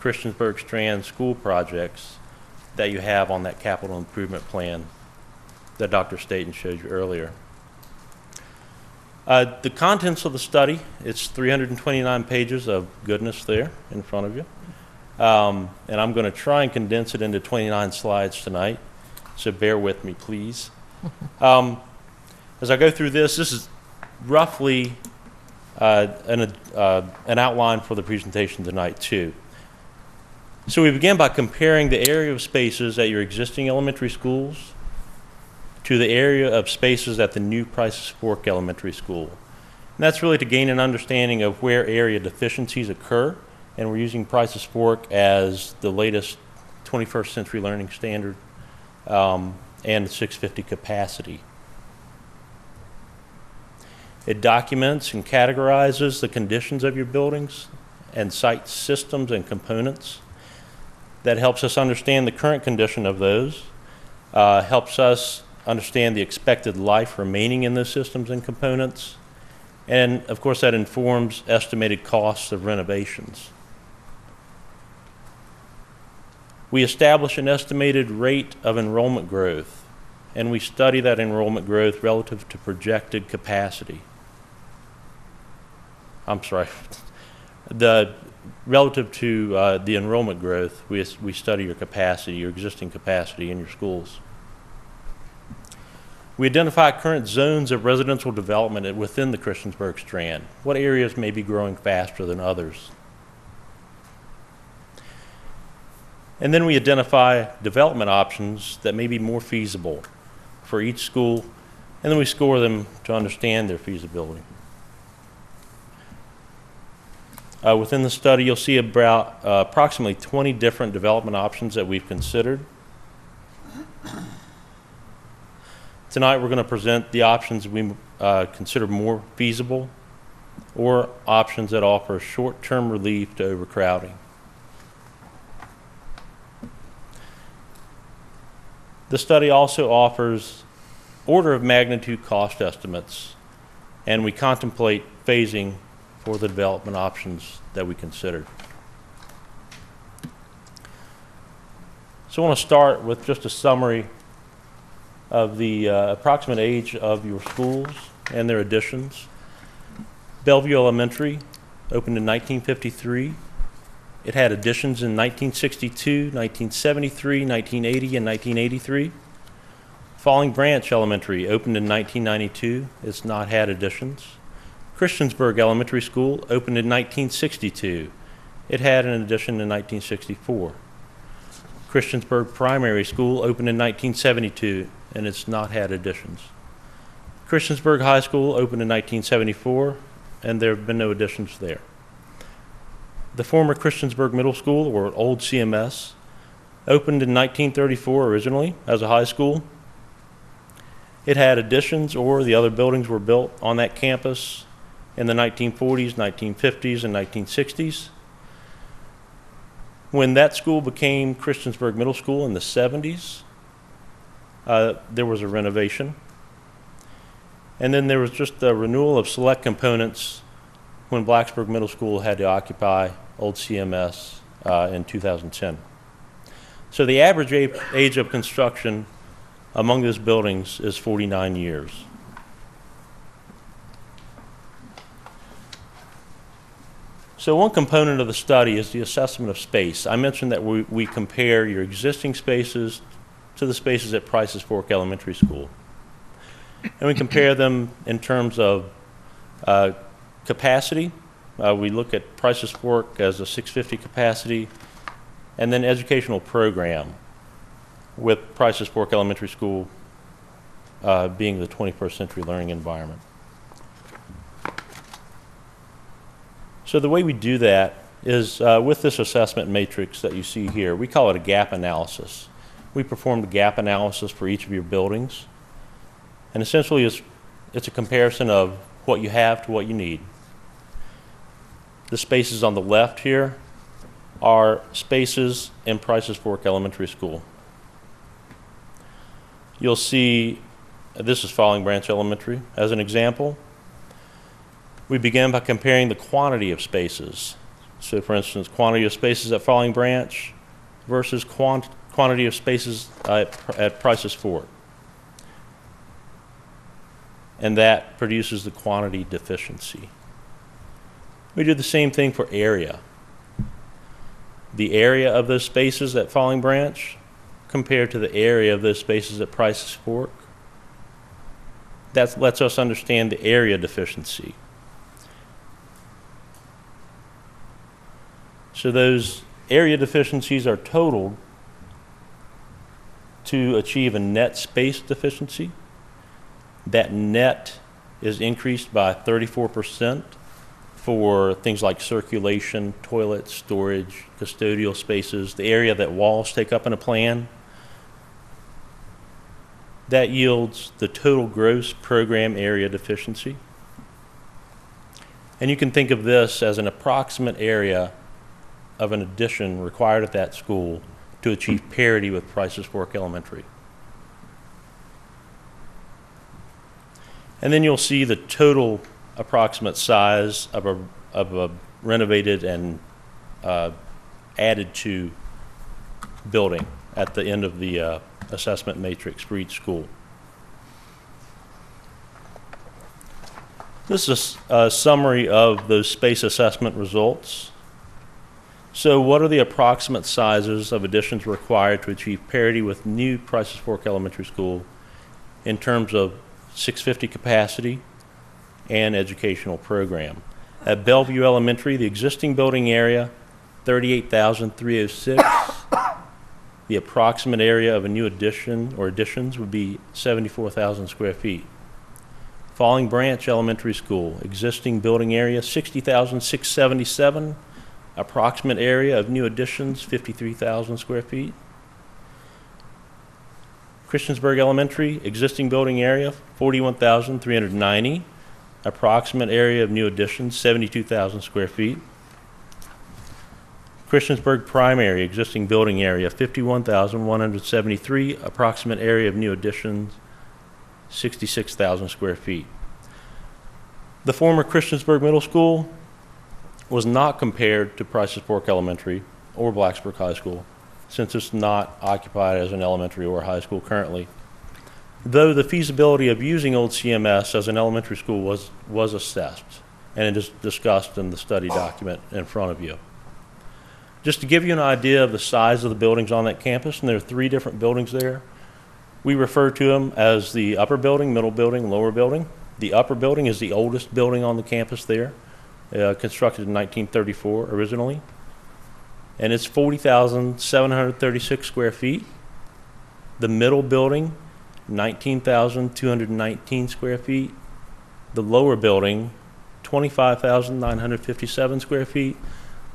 Christiansburg Strand school projects that you have on that capital improvement plan that Dr. Staten showed you earlier. The contents of the study, it's 329 pages of goodness there in front of you. And I'm going to try and condense it into 29 slides tonight, so bear with me, please. As I go through this is roughly an outline for the presentation tonight, too. So we begin by comparing the area of spaces at your existing elementary schools to the area of spaces at the new Price's Fork Elementary School. And that's really to gain an understanding of where area deficiencies occur, and we're using Price's Fork as the latest 21st century learning standard and 650 capacity. It documents and categorizes the conditions of your buildings and site systems and components. That helps us understand the current condition of those, helps us understand the expected life remaining in those systems and components, and of course that informs estimated costs of renovations. We establish an estimated rate of enrollment growth, and we study that enrollment growth relative to projected capacity. I'm sorry, relative to the enrollment growth, we study your capacity, your existing capacity in your schools. We identify current zones of residential development within the Christiansburg Strand. What areas may be growing faster than others? And then we identify development options that may be more feasible for each school, and then we score them to understand their feasibility. Within the study, you'll see about approximately 20 different development options that we've considered. Tonight, we're going to present the options we consider more feasible, or options that offer short-term relief to overcrowding. The study also offers order of magnitude cost estimates, and we contemplate phasing for the development options that we considered. So I want to start with just a summary of the approximate age of your schools and their additions. Bellevue Elementary opened in 1953. It had additions in 1962, 1973, 1980, and 1983. Falling Branch Elementary opened in 1992. It's not had additions. Christiansburg Elementary School opened in 1962. It had an addition in 1964. Christiansburg Primary School opened in 1972, and it's not had additions. Christiansburg High School opened in 1974, and there have been no additions there. The former Christiansburg Middle School, or old CMS, opened in 1934 originally as a high school. It had additions, or the other buildings were built on that campus in the 1940s, 1950s, and 1960s. When that school became Christiansburg Middle School in the 70s, there was a renovation. And then there was just a renewal of select components when Blacksburg Middle School had to occupy old CMS in 2010. So the average age of construction among those buildings is 49 years. So one component of the study is the assessment of space. I mentioned that we compare your existing spaces to the spaces at Prices Fork Elementary School. And we compare them in terms of capacity. We look at Prices Fork as a 650 capacity, and then educational program, with Prices Fork Elementary School being the 21st century learning environment. So the way we do that is with this assessment matrix that you see here. We call it a gap analysis. We performed a gap analysis for each of your buildings. And essentially it's a comparison of what you have to what you need. The spaces on the left here are spaces in Prices Fork Elementary School. You'll see, this is Falling Branch Elementary as an example. We began by comparing the quantity of spaces. So for instance, quantity of spaces at Falling Branch versus quantity of spaces at Prices Fork. And that produces the quantity deficiency. We do the same thing for area. The area of those spaces at Falling Branch compared to the area of those spaces at Prices Fork. That lets us understand the area deficiency. So those area deficiencies are totaled to achieve a net space deficiency. That net is increased by 34% for things like circulation, toilets, storage, custodial spaces, the area that walls take up in a plan. That yields the total gross program area deficiency. And you can think of this as an approximate area of an addition required at that school to achieve parity with Prices Fork Elementary. And then you'll see the total approximate size of a renovated and added to building at the end of the assessment matrix for each school. This is a summary of those space assessment results. So what are the approximate sizes of additions required to achieve parity with new Prices Fork Elementary School in terms of 650 capacity and educational program? At Bellevue Elementary, the existing building area, 38,306. The approximate area of a new addition or additions would be 74,000 square feet. Falling Branch Elementary School, existing building area, 60,677. Approximate area of new additions, 53,000 square feet. Christiansburg Elementary, existing building area, 41,390. Approximate area of new additions, 72,000 square feet. Christiansburg Primary, existing building area, 51,173. Approximate area of new additions, 66,000 square feet. The former Christiansburg Middle School was not compared to Prices Fork Elementary or Blacksburg High School, since it's not occupied as an elementary or high school currently, though the feasibility of using old CMS as an elementary school was assessed, and it is discussed in the study document in front of you. Just to give you an idea of the size of the buildings on that campus, and there are 3 different buildings there, we refer to them as the upper building, middle building, lower building. The upper building is the oldest building on the campus there, constructed in 1934 originally. and it's 40,736 square feet. The middle building, 19,219 square feet. The lower building, 25,957 square feet.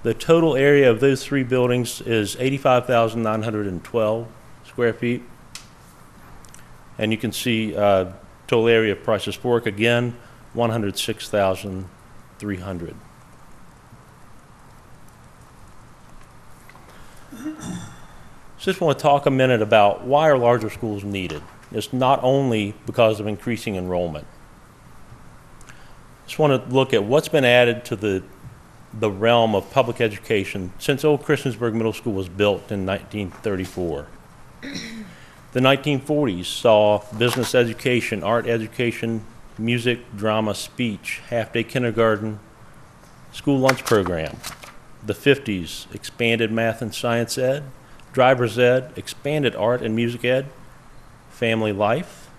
The total area of those three buildings is 85,912 square feet. And you can see total area of Price's Fork, again, 106,300. Just want to talk a minute about why are larger schools needed. It's not only because of increasing enrollment. Just want to look at what's been added to the realm of public education since Old Christiansburg Middle School was built in 1934. The 1940s saw business education, art education, music, drama, speech, half-day kindergarten, school lunch program. The 50s expanded math and science ed, driver's ed, expanded art and music ed, family life.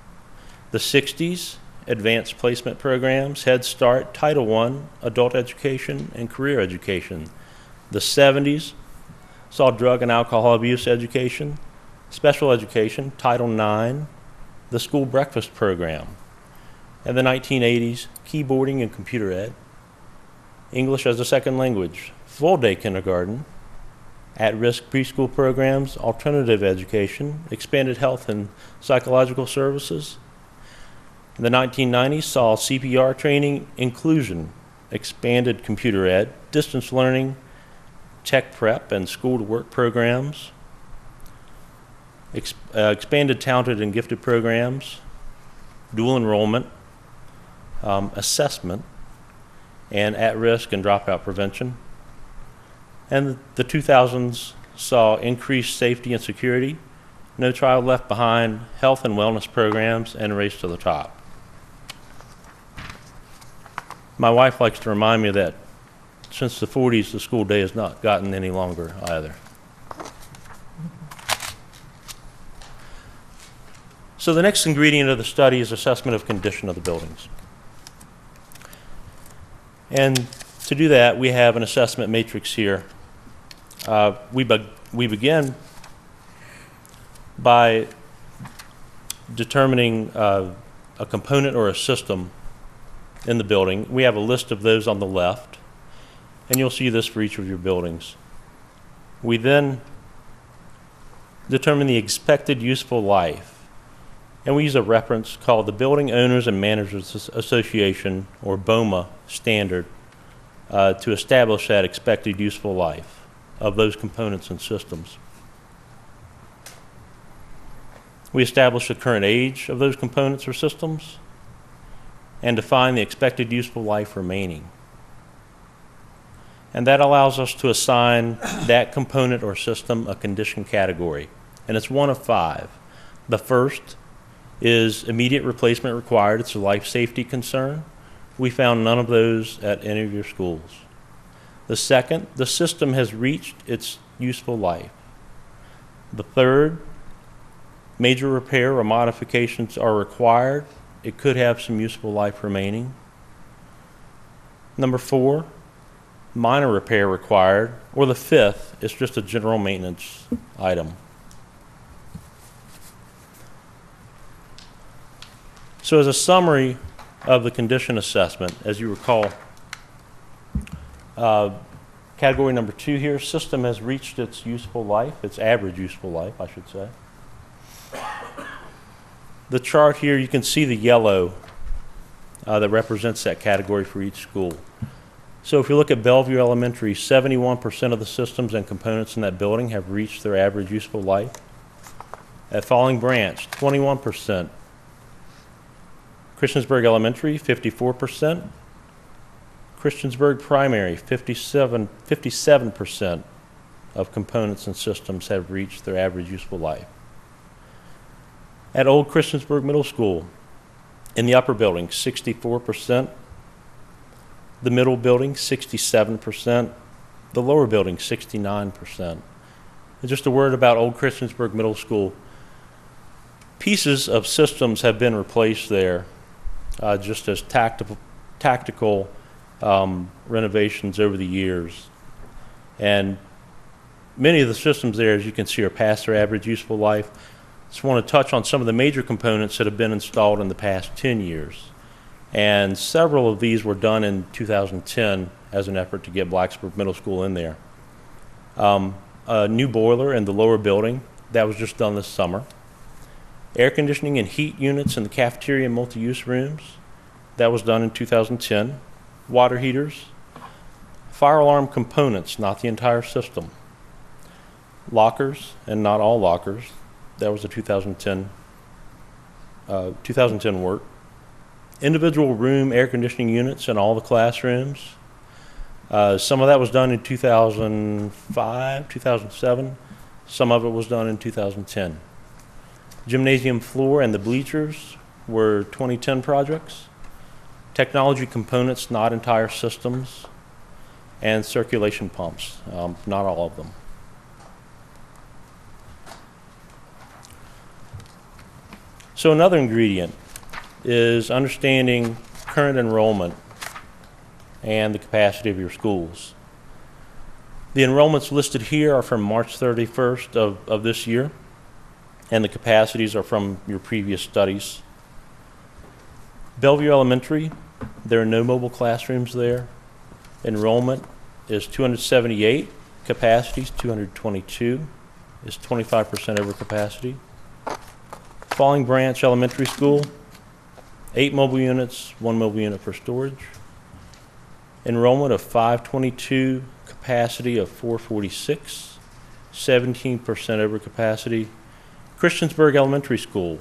The 60s, advanced placement programs, Head Start, Title I, adult education, and career education. The 70s saw drug and alcohol abuse education, special education, Title IX, the school breakfast program. And the 1980s, keyboarding and computer ed, English as a second language, full-day kindergarten, at-risk preschool programs, alternative education, expanded health and psychological services. The 1990s saw CPR training, inclusion, expanded computer ed, distance learning, tech prep, and school-to-work programs, expanded talented and gifted programs, dual enrollment, assessment, and at-risk and dropout prevention. And the 2000s saw increased safety and security, No Child Left Behind, health and wellness programs, and Race to the Top. My wife likes to remind me that since the 40s, the school day has not gotten any longer either. So the next ingredient of the study is assessment of condition of the buildings. And to do that, we have an assessment matrix here. We begin by determining a component or a system in the building. We have a list of those on the left, and you'll see this for each of your buildings. We then determine the expected useful life, and we use a reference called the Building Owners and Managers Association, or BOMA standard, to establish that expected useful life of those components and systems. We establish the current age of those components or systems and define the expected useful life remaining. And that allows us to assign that component or system a condition category. And it's one of 5. The first is immediate replacement required. It's a life safety concern. We found none of those at any of your schools. The second, the system has reached its useful life. The third, major repair or modifications are required. It could have some useful life remaining. Number 4, minor repair required. Or the 5th, it's just a general maintenance item. So as a summary of the condition assessment, as you recall, category number 2 here, system has reached its useful life, its average useful life, I should say. The chart here, you can see the yellow that represents that category for each school. So if you look at Bellevue Elementary, 71% of the systems and components in that building have reached their average useful life. At Falling Branch, 21%. Christiansburg Elementary, 54%. Christiansburg Primary, 57% of components and systems have reached their average useful life. At Old Christiansburg Middle School, in the upper building, 64%. The middle building, 67%. The lower building, 69%. And just a word about Old Christiansburg Middle School. Pieces of systems have been replaced there just as tactical renovations over the years. And many of the systems there, as you can see, are past their average useful life. Just want to touch on some of the major components that have been installed in the past 10 years. And several of these were done in 2010 as an effort to get Blacksburg Middle School in there. A new boiler in the lower building, that was just done this summer. Air conditioning and heat units in the cafeteria and multi-use rooms, that was done in 2010. Water heaters, fire alarm components, not the entire system. Lockers, and not all lockers, that was a 2010 work. Individual room air conditioning units in all the classrooms. Some of that was done in 2005, 2007. Some of it was done in 2010. Gymnasium floor and the bleachers were 2010 projects. Technology components, not entire systems. And circulation pumps, not all of them. So another ingredient is understanding current enrollment and the capacity of your schools. The enrollments listed here are from March 31st of this year, and the capacities are from your previous studies. Bellevue Elementary, there are no mobile classrooms there. Enrollment is 278, capacities 222, is 25% over capacity. Falling Branch Elementary School, 8 mobile units, 1 mobile unit for storage. Enrollment of 522, capacity of 446, 17% over capacity. Christiansburg Elementary School,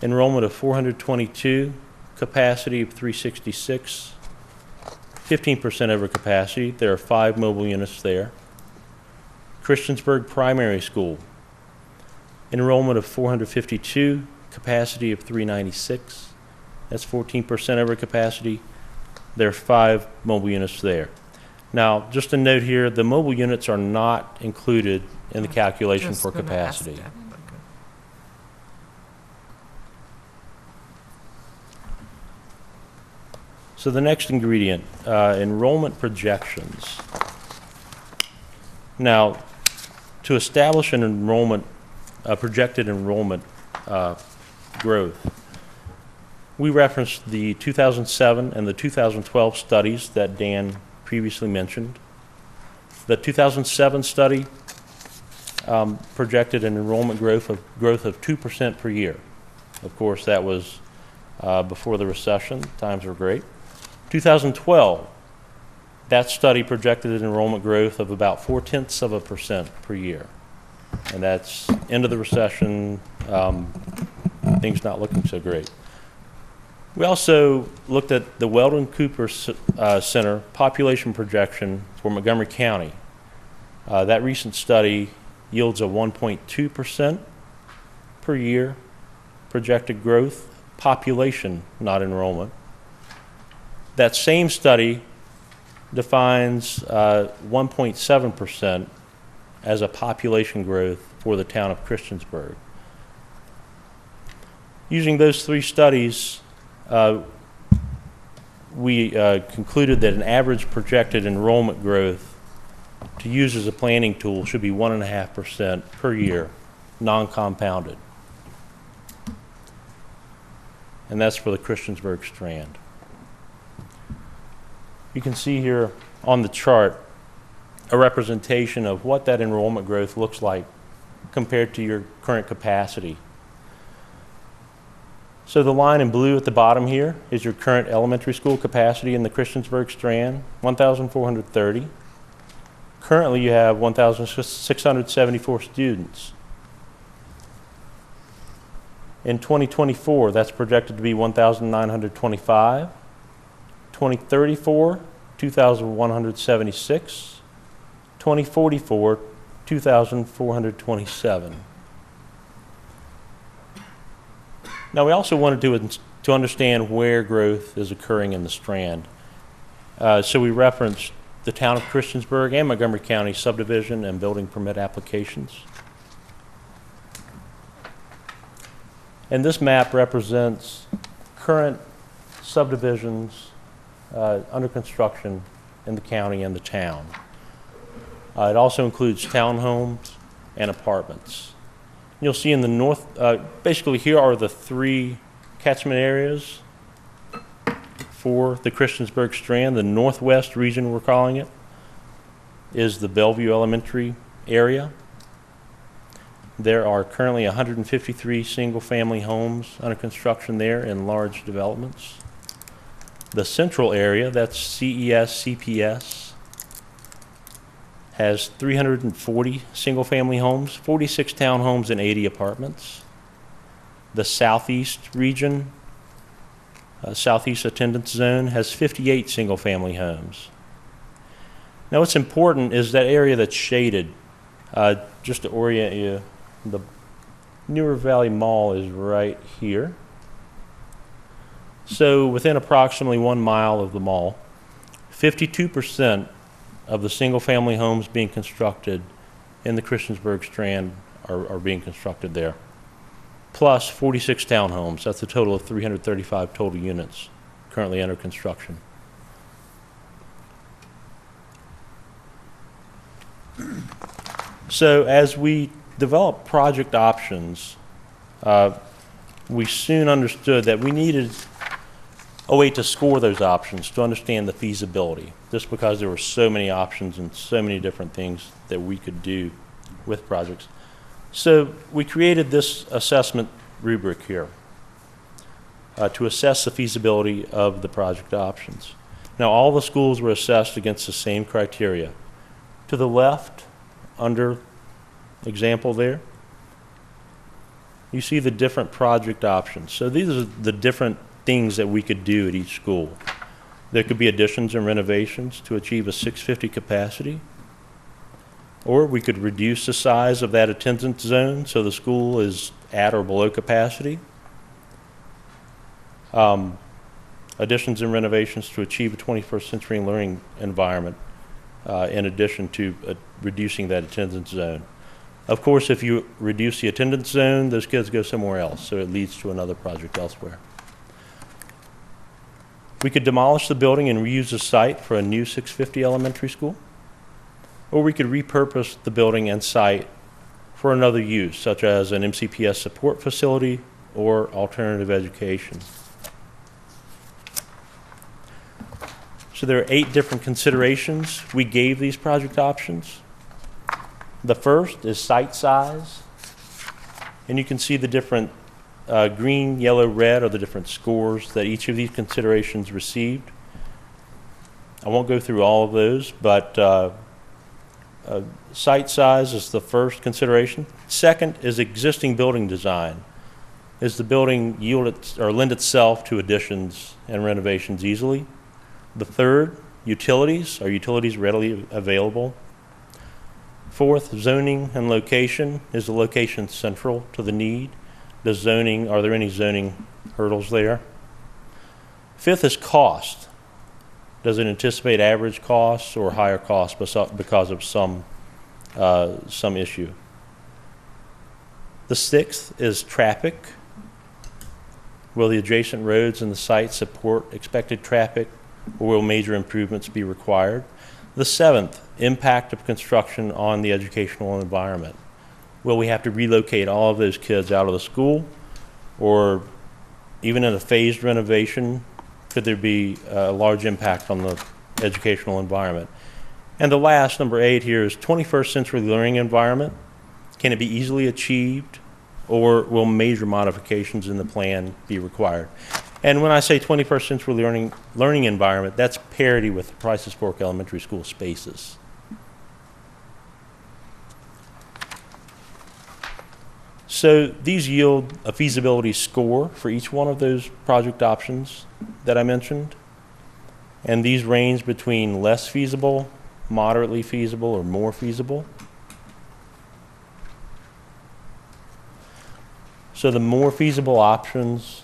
enrollment of 422, capacity of 366, 15% over capacity. There are 5 mobile units there. Christiansburg Primary School, enrollment of 452, capacity of 396. That's 14% over capacity. There are 5 mobile units there. Now, just a note here, the mobile units are not included in the calculation Just for gonna ask capacity. that. So the next ingredient, enrollment projections. Now, to establish an enrollment, projected enrollment growth, we referenced the 2007 and the 2012 studies that Dan previously mentioned. The 2007 study projected an enrollment growth of 2% per year. Of course, that was before the recession. Times were great. 2012, that study projected an enrollment growth of about 0.4% per year. And that's end of the recession, things not looking so great. We also looked at the Weldon Cooper Center population projection for Montgomery County. That recent study yields a 1.2% per year projected growth, population, not enrollment. That same study defines 1.7% as a population growth for the town of Christiansburg. Using those 3 studies, we concluded that an average projected enrollment growth to use as a planning tool should be 1.5% per year, non-compounded. And that's for the Christiansburg strand. You can see here on the chart a representation of what that enrollment growth looks like compared to your current capacity. So the line in blue at the bottom here is your current elementary school capacity in the Christiansburg strand, 1,430. Currently you have 1,674 students. In 2024, that's projected to be 1,925. 2034, 2,176. 2044, 2,427. Now, we also wanted to understand where growth is occurring in the strand. So we referenced the town of Christiansburg and Montgomery County subdivision and building permit applications. And this map represents current subdivisions under construction in the county and the town. It also includes townhomes and apartments. You'll see in the north, basically here are the three catchment areas for the Christiansburg Strand. The northwest region, we're calling it, is the Bellevue Elementary area. There are currently 153 single-family homes under construction there in large developments. The central area, that's CES, CPS, has 340 single-family homes, 46 townhomes, and 80 apartments. The southeast region, southeast attendance zone, has 58 single-family homes. Now what's important is that area that's shaded. Just to orient you, the Newer Valley Mall is right here. So within approximately 1 mile of the mall, 52% of the single-family homes being constructed in the Christiansburg Strand are being constructed there, plus 46 townhomes. That's a total of 335 total units currently under construction. So as we developed project options, we soon understood that we needed a way to score those options, to understand the feasibility, just because there were so many options and so many different things that we could do with projects. So we created this assessment rubric here to assess the feasibility of the project options. Now all the schools were assessed against the same criteria. To the left, under example there, you see the different project options. So these are the different things that we could do at each school. There could be additions and renovations to achieve a 650 capacity, or we could reduce the size of that attendance zone so the school is at or below capacity. Additions and renovations to achieve a 21st century learning environment, in addition to reducing that attendance zone. Of course, if you reduce the attendance zone, those kids go somewhere else, so it leads to another project elsewhere. We could demolish the building and reuse the site for a new 650 elementary school, or we could repurpose the building and site for another use, such as an MCPS support facility or alternative education. So there are 8 different considerations we gave these project options. The first is site size, and you can see the different green, yellow, red are the different scores that each of these considerations received. I won't go through all of those, but site size is the first consideration. Second is existing building design. Is the building lend itself to additions and renovations easily? The third, utilities. Are utilities readily available? Fourth, zoning and location. Is the location central to the need? Are there any zoning hurdles there? Fifth is cost. Does it anticipate average costs or higher costs because of some issue? The sixth is traffic. Will the adjacent roads and the site support expected traffic, or will major improvements be required? The seventh, impact of construction on the educational environment. Will we have to relocate all of those kids out of the school, or even in a phased renovation, could there be a large impact on the educational environment? And the last, number 8 here, is 21st century learning environment. Can it be easily achieved, or will major modifications in the plan be required? And when I say 21st century learning environment, that's parity with the Prices Fork Elementary School spaces. So these yield a feasibility score for each one of those project options that I mentioned. And these range between less feasible, moderately feasible, or more feasible. So the more feasible options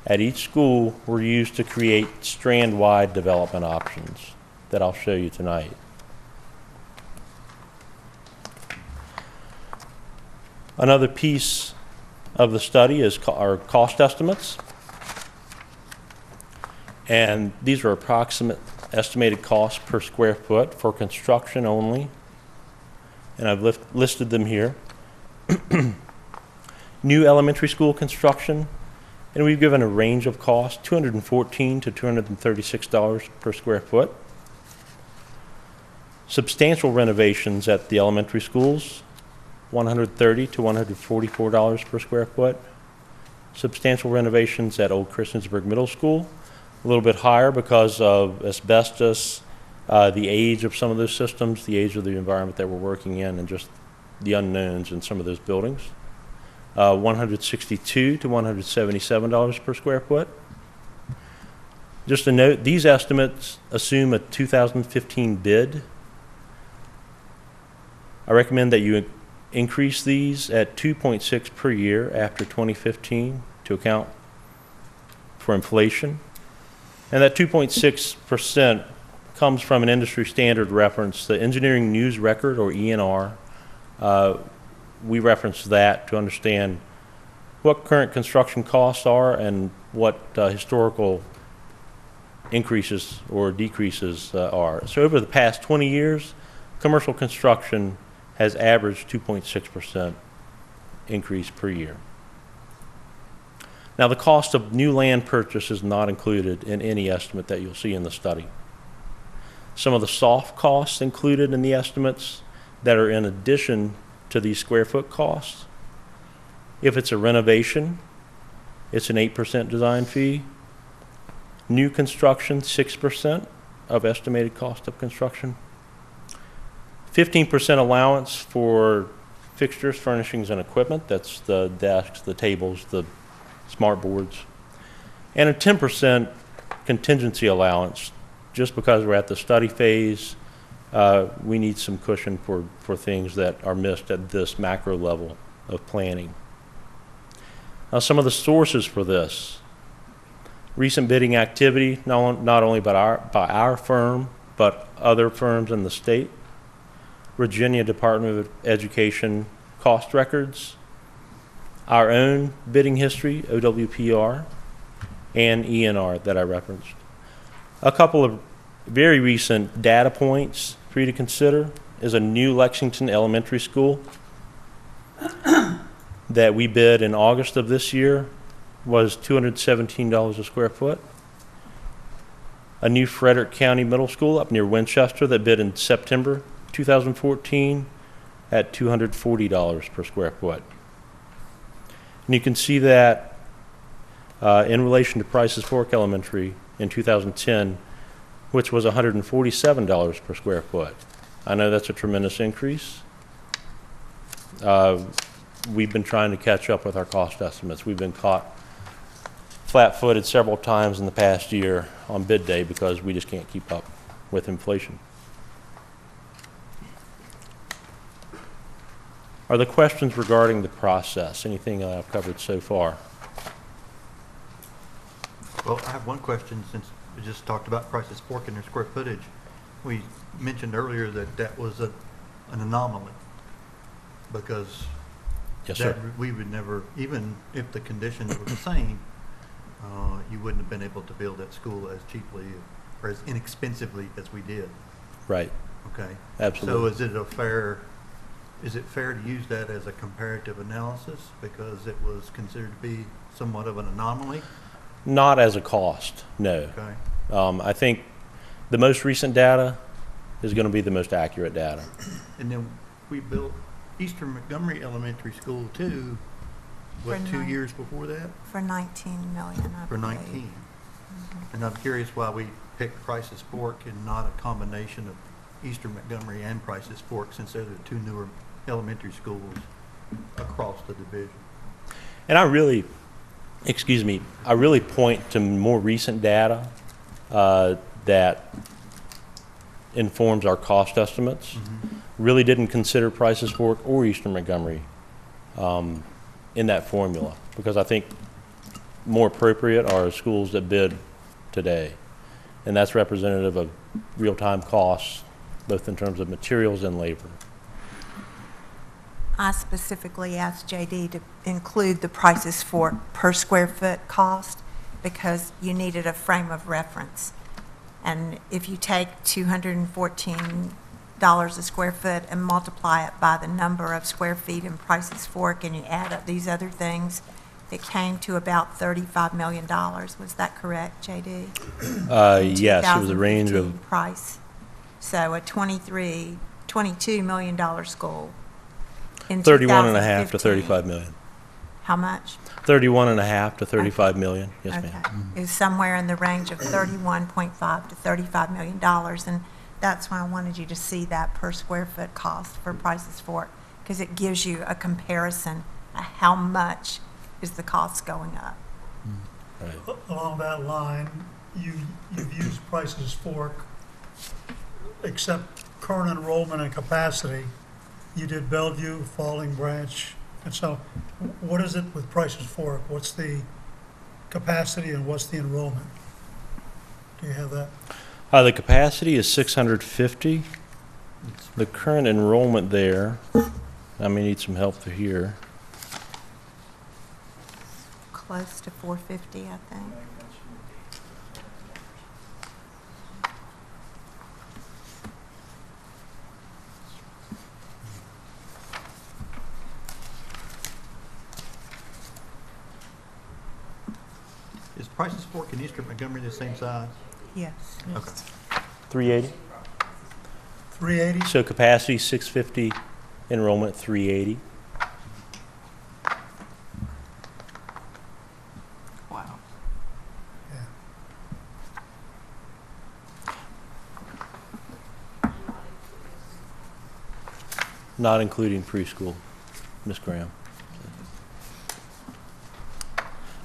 at each school were used to create strand-wide development options that I'll show you tonight. Another piece of the study are cost estimates. And these are approximate estimated costs per square foot for construction only and I've listed them here. New elementary school construction, and we've given a range of costs, $214 to $236 per square foot. Substantial renovations at the elementary schools, $130 to $144 per square foot. Substantial renovations at Old Christiansburg Middle School, a little bit higher because of asbestos, the age of some of those systems, the age of the environment that we're working in, and just the unknowns in some of those buildings. $162 to $177 per square foot. Just a note, these estimates assume a 2015 bid. I recommend that you increase these at 2.6 per year after 2015 to account for inflation. And that 2.6% comes from an industry standard reference, the Engineering News Record, or ENR. We reference that to understand what current construction costs are and what historical increases or decreases are. So over the past 20 years, commercial construction has averaged 2.6% increase per year. Now, the cost of new land purchase is not included in any estimate that you'll see in the study. Some of the soft costs included in the estimates that are in addition to these square foot costs. If it's a renovation, it's an 8% design fee. New construction, 6% of estimated cost of construction. 15% allowance for fixtures, furnishings, and equipment. That's the desks, the tables, the smart boards. And a 10% contingency allowance. Just because we're at the study phase, we need some cushion for things that are missed at this macro level of planning. Now, some of the sources for this. Recent bidding activity, not only by our firm, but other firms in the state. Virginia Department of Education cost records, our own bidding history, OWPR, and ENR that I referenced. A couple of very recent data points for you to consider is a new Lexington Elementary School that we bid in August of this year was $217 a square foot. A new Frederick County Middle School up near Winchester that bid in September 2014 at $240 per square foot. And you can see that in relation to Price's Fork Elementary in 2010, which was $147 per square foot. I know that's a tremendous increase. We've been trying to catch up with our cost estimates. We've been caught flat-footed several times in the past year on bid day because we just can't keep up with inflation. Are there questions regarding the process? Anything I've covered so far? Well, I have one question since we just talked about Price's Fork and their square footage. We mentioned earlier that that was an anomaly because Yes, sir. we would never, even if the conditions were the same, you wouldn't have been able to build that school as cheaply or as inexpensively as we did. Right. Okay. Absolutely. So is it fair to use that as a comparative analysis because it was considered to be somewhat of an anomaly? Not as a cost, no. Okay. I think the most recent data is going to be the most accurate data. And then we built Eastern Montgomery Elementary School too, what, For 2 nine. years before that? For 19 million, I For believe. 19. And I'm curious why we picked Price's Fork and not a combination of Eastern Montgomery and Price's Fork, since they're the two newer elementary schools across the division. And I really point to more recent data that informs our cost estimates. Mm-hmm. Really didn't consider Price's Fork or Eastern Montgomery in that formula, because I think more appropriate are schools that bid today. And that's representative of real-time costs, both in terms of materials and labor. I specifically asked JD to include the prices for per square foot cost because you needed a frame of reference. And if you take 214 a square foot and multiply it by the number of square feet in Price's Fork, and you add up these other things, it came to about $35 million. Was that correct, JD? Yes, it was a range of 2015 Price. So a $22 million school. In 31 and a half to 2015. 35 million. How much? 31 and a half to 35 million. Yes, Okay. ma'am. It was somewhere in the range of 31.5 to $35 million, and that's why I wanted you to see that per square foot cost for Price's Fork, because it gives you a comparison of how much is the cost going up. Right. Along that line, you've used Price's Fork, except current enrollment and capacity. You did Bellevue, Falling Branch, and so what is it with Price's Fork? What's the capacity and what's the enrollment? Do you have that? The capacity is 650. The current enrollment there, I may need some help through here. Close to 450, I think. Is Price's Fork and Eastern Montgomery the same size? Yes. Okay. 380. 380? So capacity 650, enrollment 380. Wow. Yeah. Not including preschool, Ms. Graham.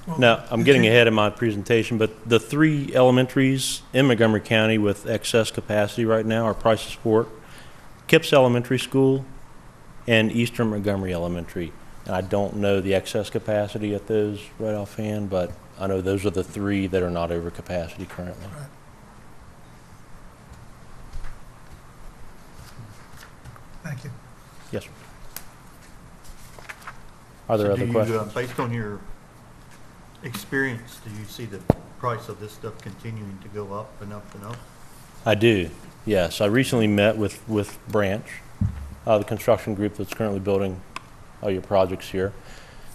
Well, Now, I'm getting ahead of my presentation, but the three elementaries in Montgomery County with excess capacity right now are Price's Fork, Kipps Elementary School, and Eastern Montgomery Elementary. And I don't know the excess capacity at those right offhand, but I know those are the three that are not over capacity currently. Right. Thank you. Yes, sir. Are there So other do you, questions? based on your experience, do you see the price of this stuff continuing to go up and up and up? I do, yes. I recently met with Branch, the construction group that's currently building all your projects here,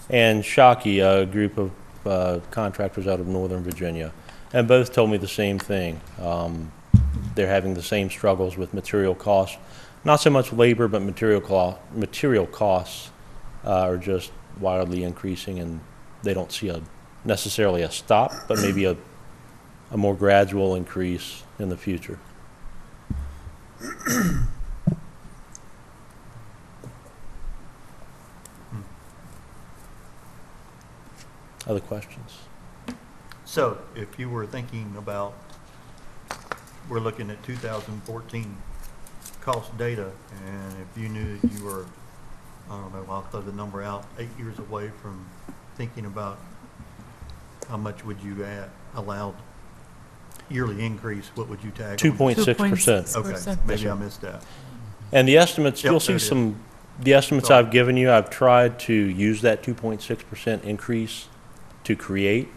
and Shockey, a group of contractors out of Northern Virginia, and both told me the same thing. They're having the same struggles with material costs, not so much labor, but material costs are just wildly increasing, and they don't see necessarily a stop, but maybe a more gradual increase in the future. Other questions? So if you were thinking about, we're looking at 2014 cost data, and if you knew that you were, I don't know, I'll throw the number out, 8 years away from thinking about how much would you add allowed yearly increase, what would you tag? on? 2.6%. Okay, maybe I missed that. And the estimates, Yep, you'll there see it is. the estimates Sorry. I've given you, I've tried to use that 2.6% increase to create,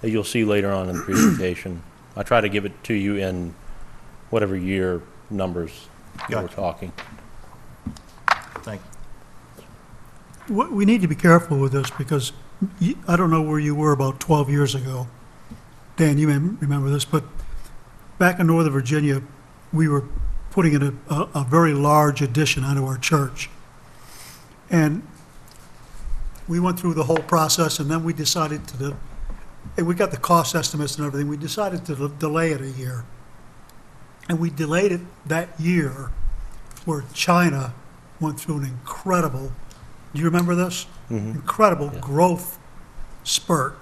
that you'll see later on in the presentation. I try to give it to you in whatever year numbers that we're Gotcha. talking. Thank you. We need to be careful with this because I don't know where you were about 12 years ago. Dan, you may remember this, but back in Northern Virginia, we were putting in a very large addition onto our church. And we went through the whole process, and then we decided and we got the cost estimates and everything. We decided to delay it a year. And we delayed it that year where China went through an incredible, do you remember this? Mhm. Incredible Yeah. growth spurt.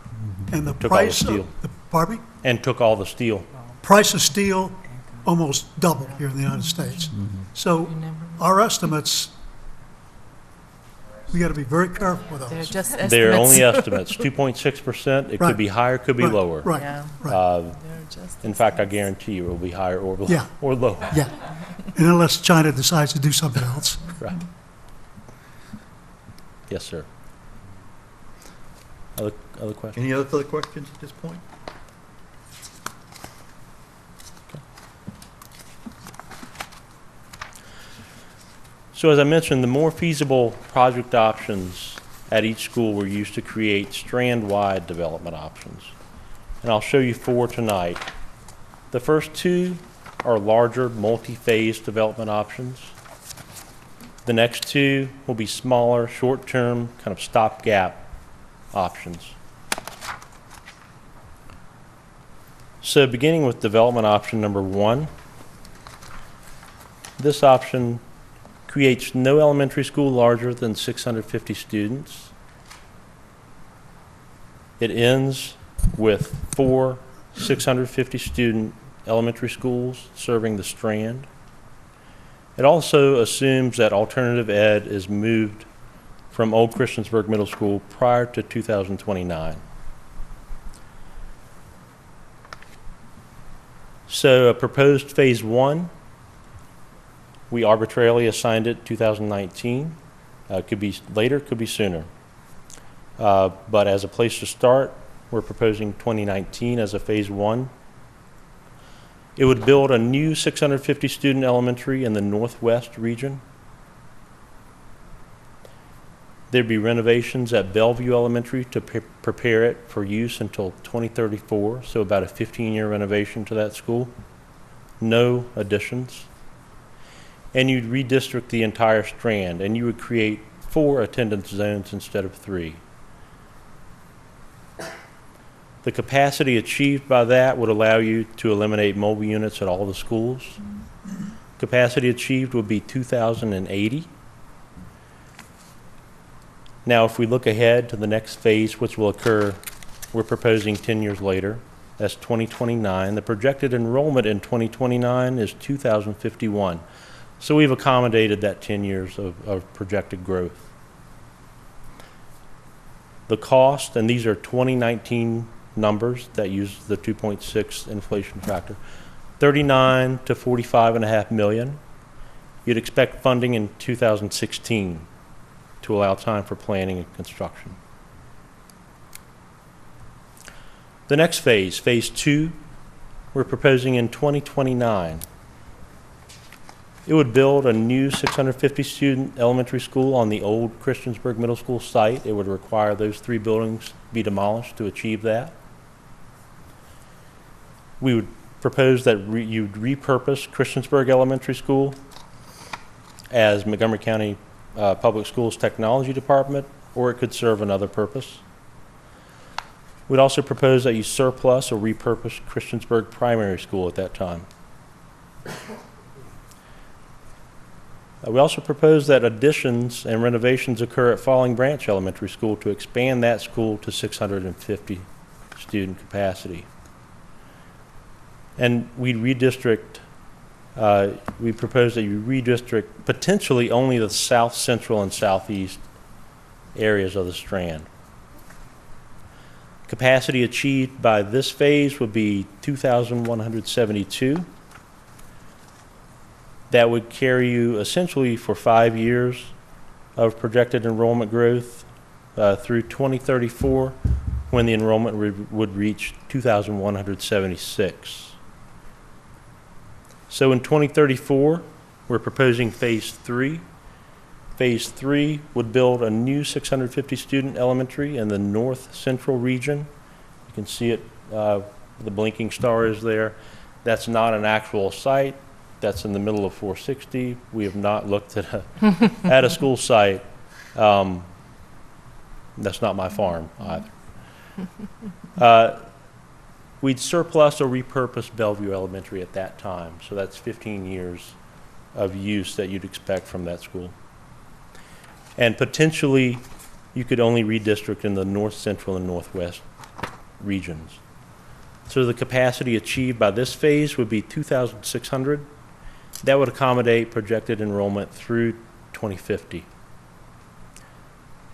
And the Took all the price steel. of, pardon me? And took all the steel. Price of steel almost doubled here in the United States. So our estimates, we got to be very careful with They're those. just estimates. They're only estimates, 2.6%. It Right. could be higher, could be Right, lower. Right, Yeah. right, They're just In fact, I estimates. guarantee you it will be higher or Yeah. or lower. yeah. And unless China decides to do something else. Right. Yes, sir. Other questions? Any other questions at this point? So as I mentioned, the more feasible project options at each school were used to create strand-wide development options. And I'll show you 4 tonight. The first 2 are larger, multi-phase development options. The next 2 will be smaller, short-term, kind of stopgap options. So beginning with development option number 1, this option creates no elementary school larger than 650 students. It ends with 4 650 student elementary schools serving the Strand. It also assumes that alternative ed is moved from Old Christiansburg Middle School prior to 2029. So a proposed phase 1, we arbitrarily assigned it 2019. Could be later, could be sooner. But as a place to start, we're proposing 2019 as a phase 1. It would build a new 650 student elementary in the northwest region. There'd be renovations at Bellevue Elementary to prepare it for use until 2034, so about a 15-year renovation to that school. No additions. And you'd redistrict the entire Strand, and you would create 4 attendance zones instead of 3. The capacity achieved by that would allow you to eliminate mobile units at all the schools. Capacity achieved would be 2,080. Now, if we look ahead to the next phase, which will occur, we're proposing 10 years later, that's 2029. The projected enrollment in 2029 is 2,051. So we've accommodated that 10 years of projected growth. The cost, and these are 2019 numbers that use the 2.6 inflation factor, 39 to 45.5 million. You'd expect funding in 2016 to allow time for planning and construction. The next phase, phase 2, we're proposing in 2029. It would build a new 650 student elementary school on the old Christiansburg Middle School site. It would require those 3 buildings be demolished to achieve that. We would propose that you'd repurpose Christiansburg Elementary School as Montgomery County Public Schools Technology Department, or it could serve another purpose. We'd also propose that you surplus or repurpose Christiansburg Primary School at that time. We also propose that additions and renovations occur at Falling Branch Elementary School to expand that school to 650 student capacity. And we redistrict, we propose that you redistrict potentially only the south central and southeast areas of the Strand. Capacity achieved by this phase would be 2,172. That would carry you essentially for 5 years of projected enrollment growth through 2034, when the enrollment would reach 2,176. So in 2034, we're proposing phase 3. Phase 3 would build a new 650 student elementary in the north central region. You can see it, the blinking star is there. That's not an actual site. That's in the middle of 460. We have not looked at a school site. That's not my farm either. We'd surplus or repurpose Bellevue Elementary at that time. So that's 15 years of use that you'd expect from that school. And potentially, you could only redistrict in the north central and northwest regions. So the capacity achieved by this phase would be 2,600. That would accommodate projected enrollment through 2050.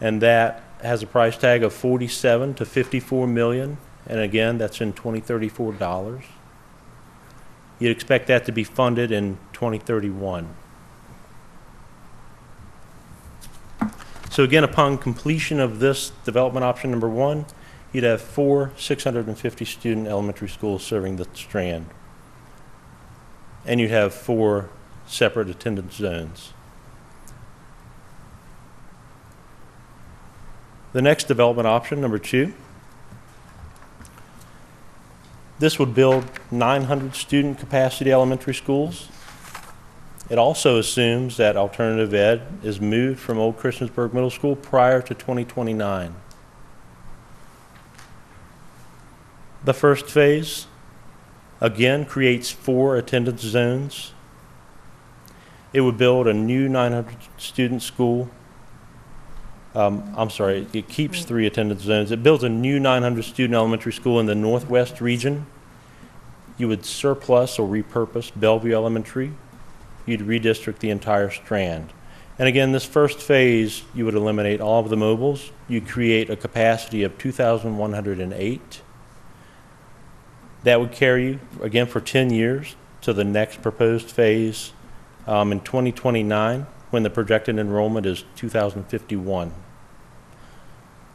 And that has a price tag of 47 to 54 million. And again, that's in 2034 dollars. You'd expect that to be funded in 2031. So again, upon completion of this development option number 1, you'd have 4 650 student elementary schools serving the Strand. And you'd have 4 separate attendance zones. The next development option, number 2, this would build 900 student capacity elementary schools. It also assumes that alternative ed is moved from Old Christiansburg Middle School prior to 2029. The first phase, again, creates 4 attendance zones. It would build a new 900 student school. It keeps 3 attendance zones. It builds a new 900 student elementary school in the northwest region. You would surplus or repurpose Bellevue Elementary. You'd redistrict the entire strand. And again, this first phase, you would eliminate all of the mobiles. You'd create a capacity of 2,108. That would carry you, again, for 10 years to the next proposed phase in 2029, when the projected enrollment is 2,051.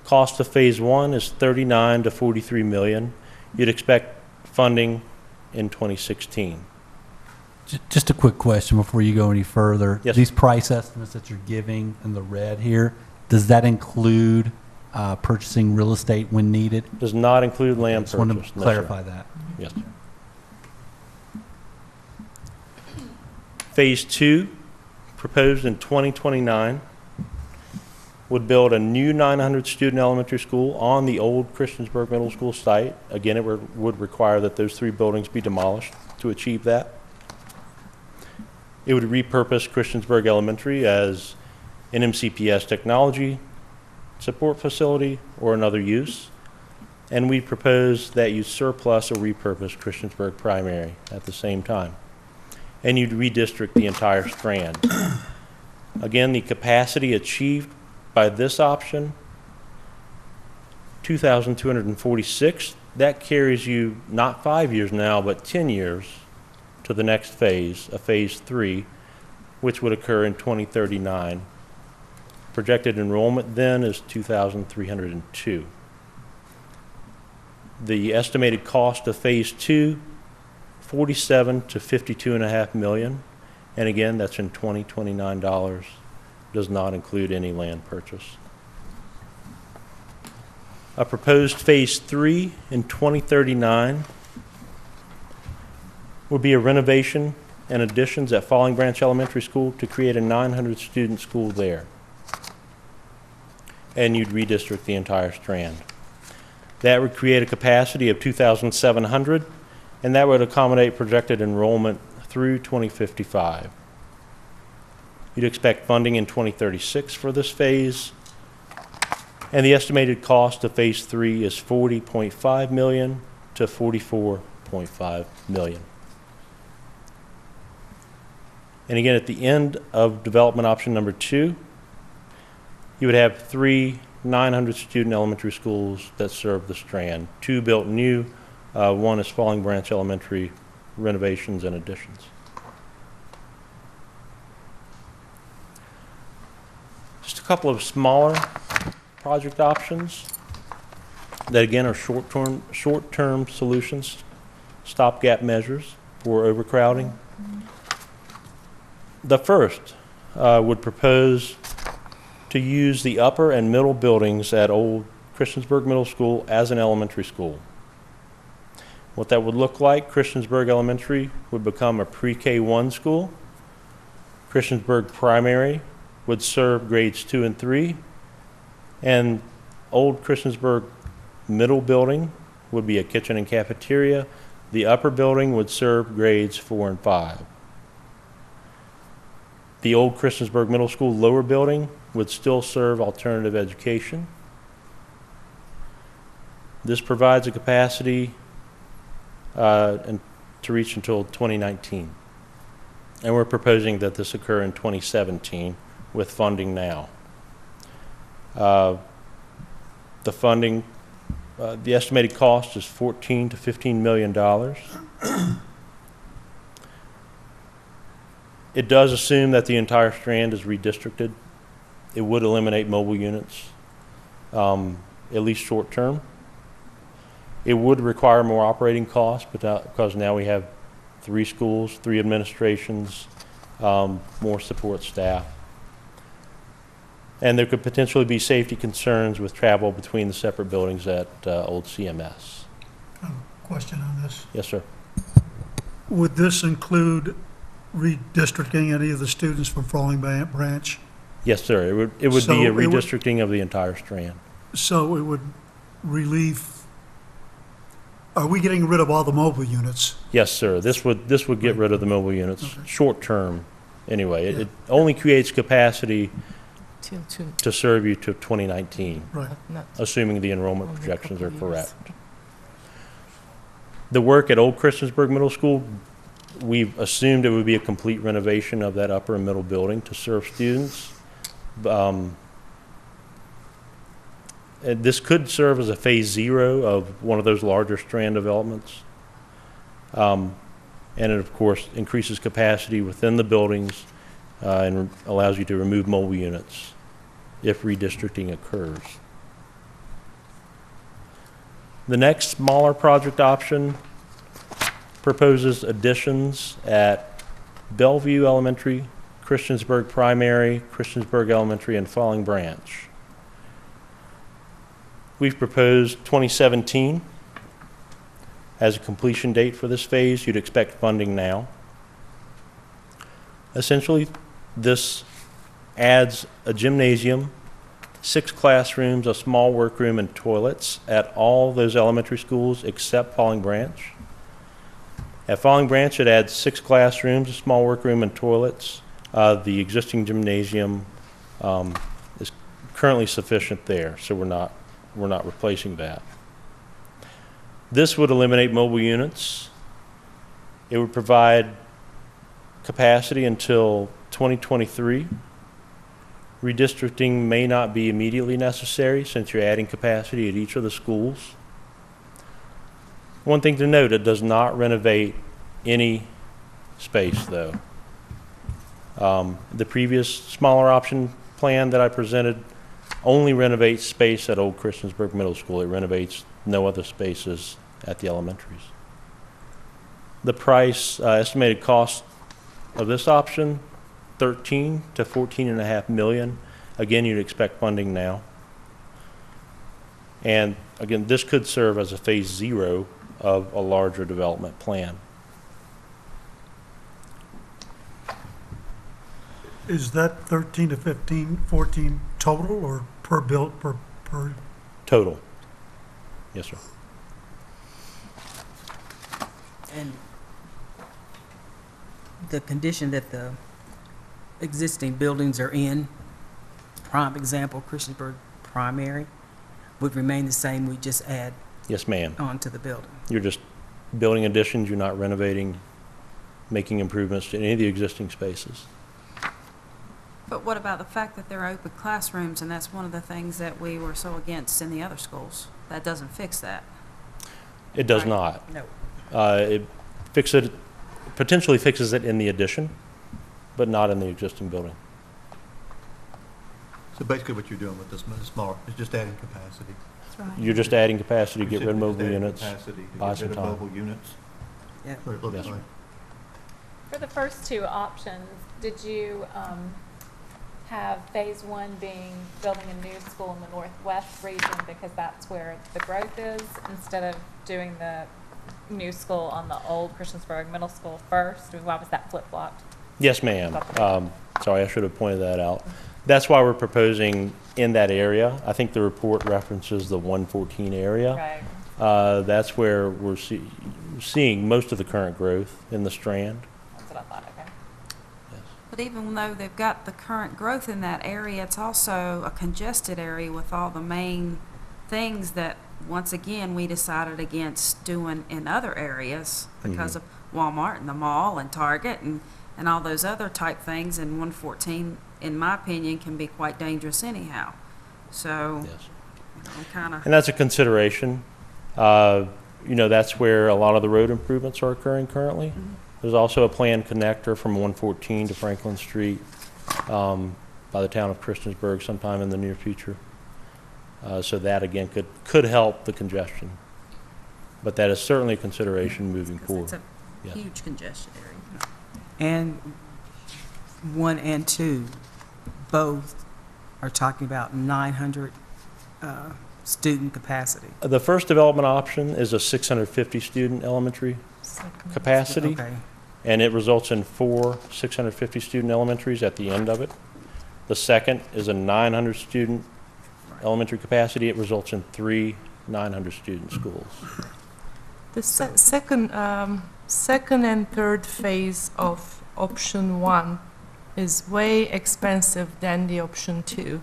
Cost of phase 1 is $39 to $43 million. You'd expect funding in 2016. Just a quick question before you go any further. Yes. These price estimates that you're giving in the red here, does that include purchasing real estate when needed? Does not include land Just want purchase. to No, sir. clarify that. Yes. Phase 2, proposed in 2029, would build a new 900 student elementary school on the old Christiansburg Middle School site. Again, it would require that those 3 buildings be demolished to achieve that. It would repurpose Christiansburg Elementary as an MCPS technology support facility or another use. And we propose that you surplus or repurpose Christiansburg Primary at the same time. And you'd redistrict the entire strand. Again, the capacity achieved by this option, 2,246. That carries you not 5 years now, but 10 years to the next phase, a phase 3, which would occur in 2039. Projected enrollment then is 2,302. The estimated cost of phase 2, $47 to $52.5 million, and again, that's in 2029 dollars. Does not include any land purchase. A proposed phase 3 in 2039 would be a renovation and additions at Falling Branch Elementary School to create a 900 student school there. And you'd redistrict the entire strand. That would create a capacity of 2,700, and that would accommodate projected enrollment through 2055. You'd expect funding in 2036 for this phase, and the estimated cost of phase 3 is $40.5 million to $44.5 million. And again, at the end of development option number 2, you would have 3 900 student elementary schools that serve the strand. 2 built new, 1 is Falling Branch Elementary renovations and additions. Just a couple of smaller project options that again are short-term solutions, stopgap measures for overcrowding. The first would propose to use the upper and middle buildings at Old Christiansburg Middle School as an elementary school. What that would look like, Christiansburg Elementary would become a pre-K 1 school. Christiansburg Primary would serve grades 2 and 3. And Old Christiansburg Middle Building would be a kitchen and cafeteria. The upper building would serve grades 4 and 5. The Old Christiansburg Middle School lower building would still serve alternative education. This provides a capacity to reach until 2019. And we're proposing that this occur in 2017 with funding now. The funding, the estimated cost is $14 to $15 million. It does assume that the entire strand is redistricted. It would eliminate mobile units, at least short term. It would require more operating costs, but because now we have 3 schools, 3 administrations, more support staff. And there could potentially be safety concerns with travel between the separate buildings at Old CMS. Question on this. Yes, sir. Would this include redistricting any of the students from Falling Branch? Yes, sir. It would So be a it would- redistricting of the entire strand. So it would relieve, are we getting rid of all the mobile units? Yes, sir. This would get rid of the mobile units, Okay. short term, anyway. Yeah. It only creates capacity Till two, to serve you to 2019, Right. not assuming the enrollment only a projections are couple years. correct. The work at Old Christiansburg Middle School, we've assumed it would be a complete renovation of that upper and middle building to serve students. And this could serve as a phase 0 of one of those larger strand developments. And it, of course, increases capacity within the buildings and allows you to remove mobile units if redistricting occurs. The next smaller project option proposes additions at Bellevue Elementary, Christiansburg Primary, Christiansburg Elementary, and Falling Branch. We've proposed 2017 as a completion date for this phase. You'd expect funding now. Essentially, this adds a gymnasium, 6 classrooms, a small workroom, and toilets at all those elementary schools except Falling Branch. At Falling Branch, it adds 6 classrooms, a small workroom, and toilets. The existing gymnasium is currently sufficient there, so we're not replacing that. This would eliminate mobile units. It would provide capacity until 2023. Redistricting may not be immediately necessary since you're adding capacity at each of the schools. One thing to note, it does not renovate any space, though. The previous smaller option plan that I presented only renovates space at Old Christiansburg Middle School. It renovates no other spaces at the elementaries. The price, estimated cost of this option, $13 to $14.5 million. Again, you'd expect funding now. And again, this could serve as a phase 0 of a larger development plan. Is that 13 to 15, 14 total or per build, per? Total. Yes, sir. And the condition that the existing buildings are in, prime example, Christiansburg Primary, would remain the same, we just add Yes, ma'am. onto the building. You're just building additions, you're not renovating, making improvements to any of the existing spaces. But what about the fact that they're open classrooms, and that's one of the things that we were so against in the other schools? That doesn't fix that. It does Right. not. No. It potentially fixes it in the addition, but not in the existing building. So basically what you're doing with this smaller is just adding capacity. That's right. You're just adding capacity to get rid of Simply just mobile adding units. Capacity to buy get some rid of time. mobile units. Yeah. That's what it looks Yes, like. For the first two options, did you have phase 1 being building a new school in the northwest region because that's where the growth is, instead of doing the new school on the old Christiansburg Middle School first? Why was that flip-flopped? Yes, ma'am. Sorry, I should have pointed that out. That's why we're proposing in that area. I think the report references the 114 area. Right. That's where we're seeing most of the current growth in the Strand. That's what I thought, okay. Yes. But even though they've got the current growth in that area, it's also a congested area with all the main things that, once again, we decided against doing in other areas because of Walmart and the mall and Target and all those other type things. And 114, in my opinion, can be quite dangerous anyhow. So, Yes. I'm kind of, And that's a consideration. That's where a lot of the road improvements are occurring currently. There's also a planned connector from 114 to Franklin Street by the town of Christiansburg sometime in the near future. So that, again, could help the congestion. But that is certainly a consideration moving because forward. it's a Yeah. huge congested area. And 1 and 2, both are talking about 900 student capacity. The first development option is a 650 student elementary capacity, Okay. and it results in 4 650 student elementaries at the end of it. The second is a 900 student elementary capacity. It results in 3 900 student schools. The second and third phase of option 1 is way expensive than the option 2,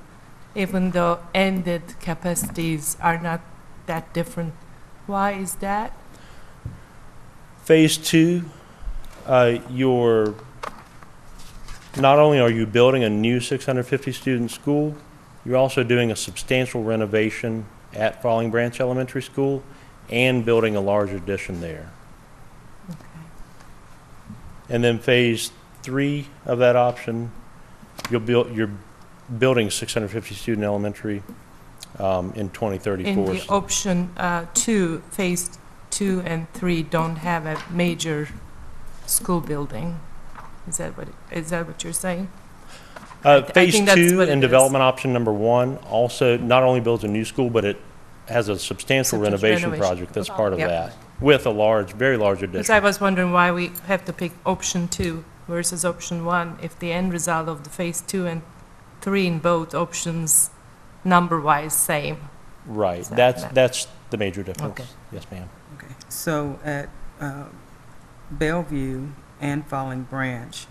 even though ended capacities are not that different. Why is that? Phase 2, not only are you building a new 650 student school, you're also doing a substantial renovation at Falling Branch Elementary School and building a large addition there. Okay. And then phase 3 of that option, you're building 650 student elementary in 2034. In the option 2, phase 2 and 3 don't have a major school building. Is that what you're saying? Phase think that's 2 what it and is. development option number 1 also not only builds a new school, but it has a substantial renovation project that's part of Yep. that, with a very large Because addition. I was wondering why we have to pick option 2 versus option 1 if the end result of the phase 2 and 3 in both options number-wise same. Right, So that's the major difference. Okay. Yes, ma'am. Okay. So at Bellevue and Falling Branch,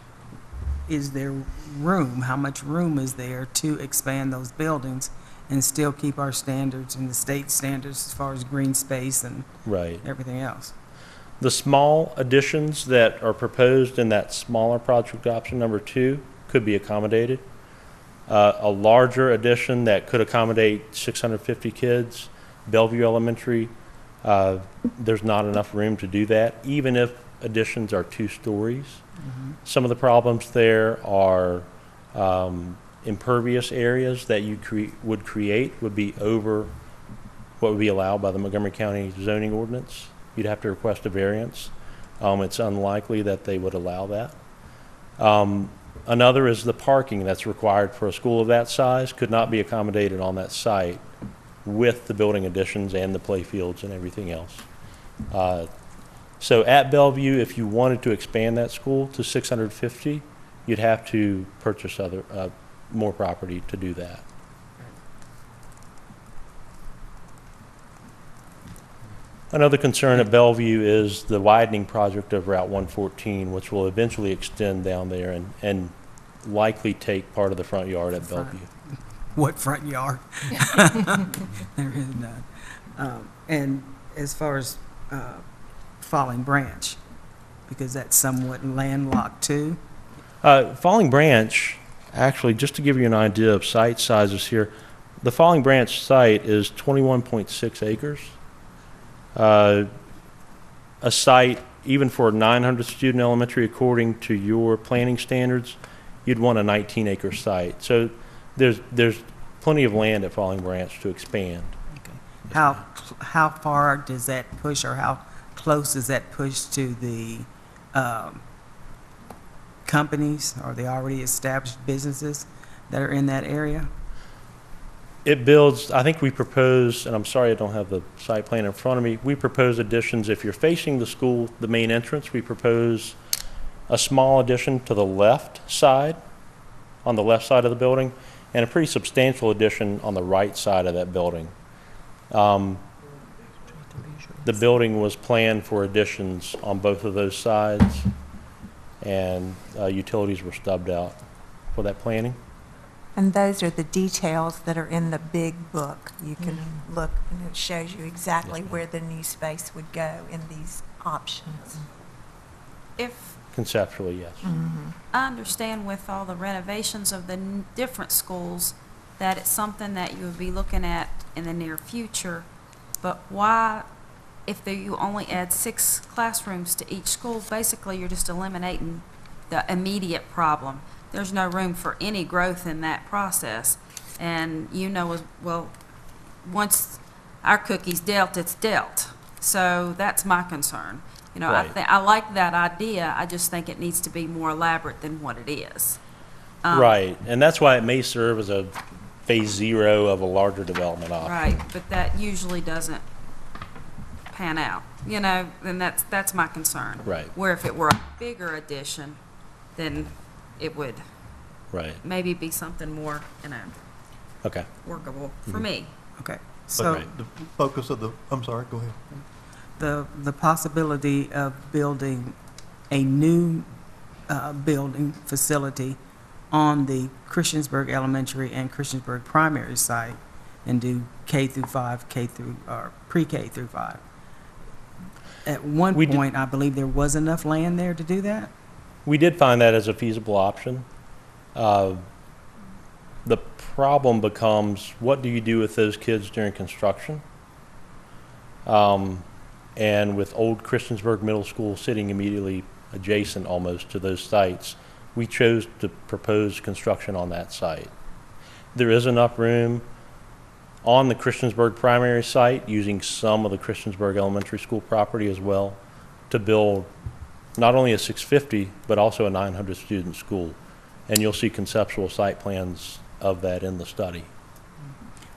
is there room, how much room is there to expand those buildings and still keep our standards and the state standards as far as green space and Right. everything else? The small additions that are proposed in that smaller project option number 2 could be accommodated. A larger addition that could accommodate 650 kids, Bellevue Elementary, there's not enough room to do that, even if additions are 2 stories. Some of the problems there are impervious areas that you would create would be over what would be allowed by the Montgomery County zoning ordinance. You'd have to request a variance. It's unlikely that they would allow that. Another is the parking that's required for a school of that size could not be accommodated on that site with the building additions and the play fields and everything else. So at Bellevue, if you wanted to expand that school to 650, you'd have to purchase more property to do that. Another concern at Bellevue is the widening project of Route 114, which will eventually extend down there and likely take part of the front yard at Bellevue. What front yard? There is none. And as far as Falling Branch, because that's somewhat landlocked too. Falling Branch, actually, just to give you an idea of site sizes here, the Falling Branch site is 21.6 acres. A site, even for a 900 student elementary, according to your planning standards, you'd want a 19-acre site. So there's plenty of land at Falling Branch to expand. Okay. How far does that push, or how close is that push to the companies or the already established businesses that are in that area? It builds, I think we propose, and I'm sorry I don't have the site plan in front of me, we propose additions, if you're facing the school, the main entrance, we propose a small addition to the left side, on the left side of the building, and a pretty substantial addition on the right side of that building. The building was planned for additions on both of those sides, and utilities were stubbed out for that planning. And those are the details that are in the big book. You can look, and it shows you exactly where the new space would go in these options. If, Conceptually, yes. I understand with all the renovations of the different schools, that it's something that you would be looking at in the near future, but why, if you only add 6 classrooms to each school, basically you're just eliminating the immediate problem. There's no room for any growth in that process. And you know as well, once our cookie's dealt, it's dealt. So that's my concern. You know, Right. I like that idea, I just think it needs to be more elaborate than what it is. Right, and that's why it may serve as a phase 0 of a larger development option. Right, but that usually doesn't pan out, you know, and that's my concern. Right. Where if it were a bigger addition, then it would Right. maybe be something more, you know, Okay. workable for me. Okay, But so the focus of the, I'm sorry, go ahead. the possibility of building a new building facility on the Christiansburg Elementary and Christiansburg Primary site and do K through 5, or pre-K through 5. At one We did- point, I believe there was enough land there to do that. We did find that as a feasible option. The problem becomes, what do you do with those kids during construction? And with old Christiansburg Middle School sitting immediately adjacent almost to those sites, we chose to propose construction on that site. There is enough room on the Christiansburg primary site, using some of the Christiansburg Elementary School property as well, to build not only a 650, but also a 900 student school. And you'll see conceptual site plans of that in the study.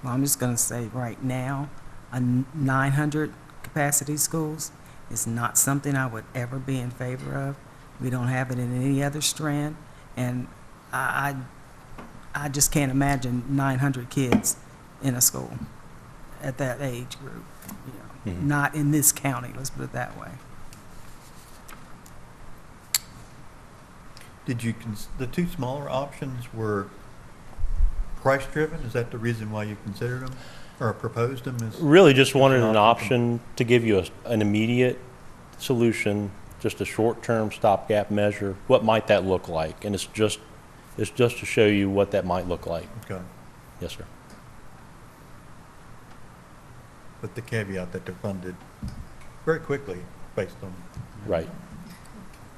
Well, I'm just going to say right now, a 900 capacity schools is not something I would ever be in favor of. We don't have it in any other strand, and I just can't imagine 900 kids in a school at that age group. You know, not in this county. Let's put it that way. Did you, the two smaller options were price-driven? Is that the reason why you considered them or proposed them as? Really just wanted an option to give you an immediate solution, just a short-term stopgap measure. What might that look like? And it's just to show you what that might look like. Okay. Yes, sir. With the caveat that they're funded very quickly based on. Right.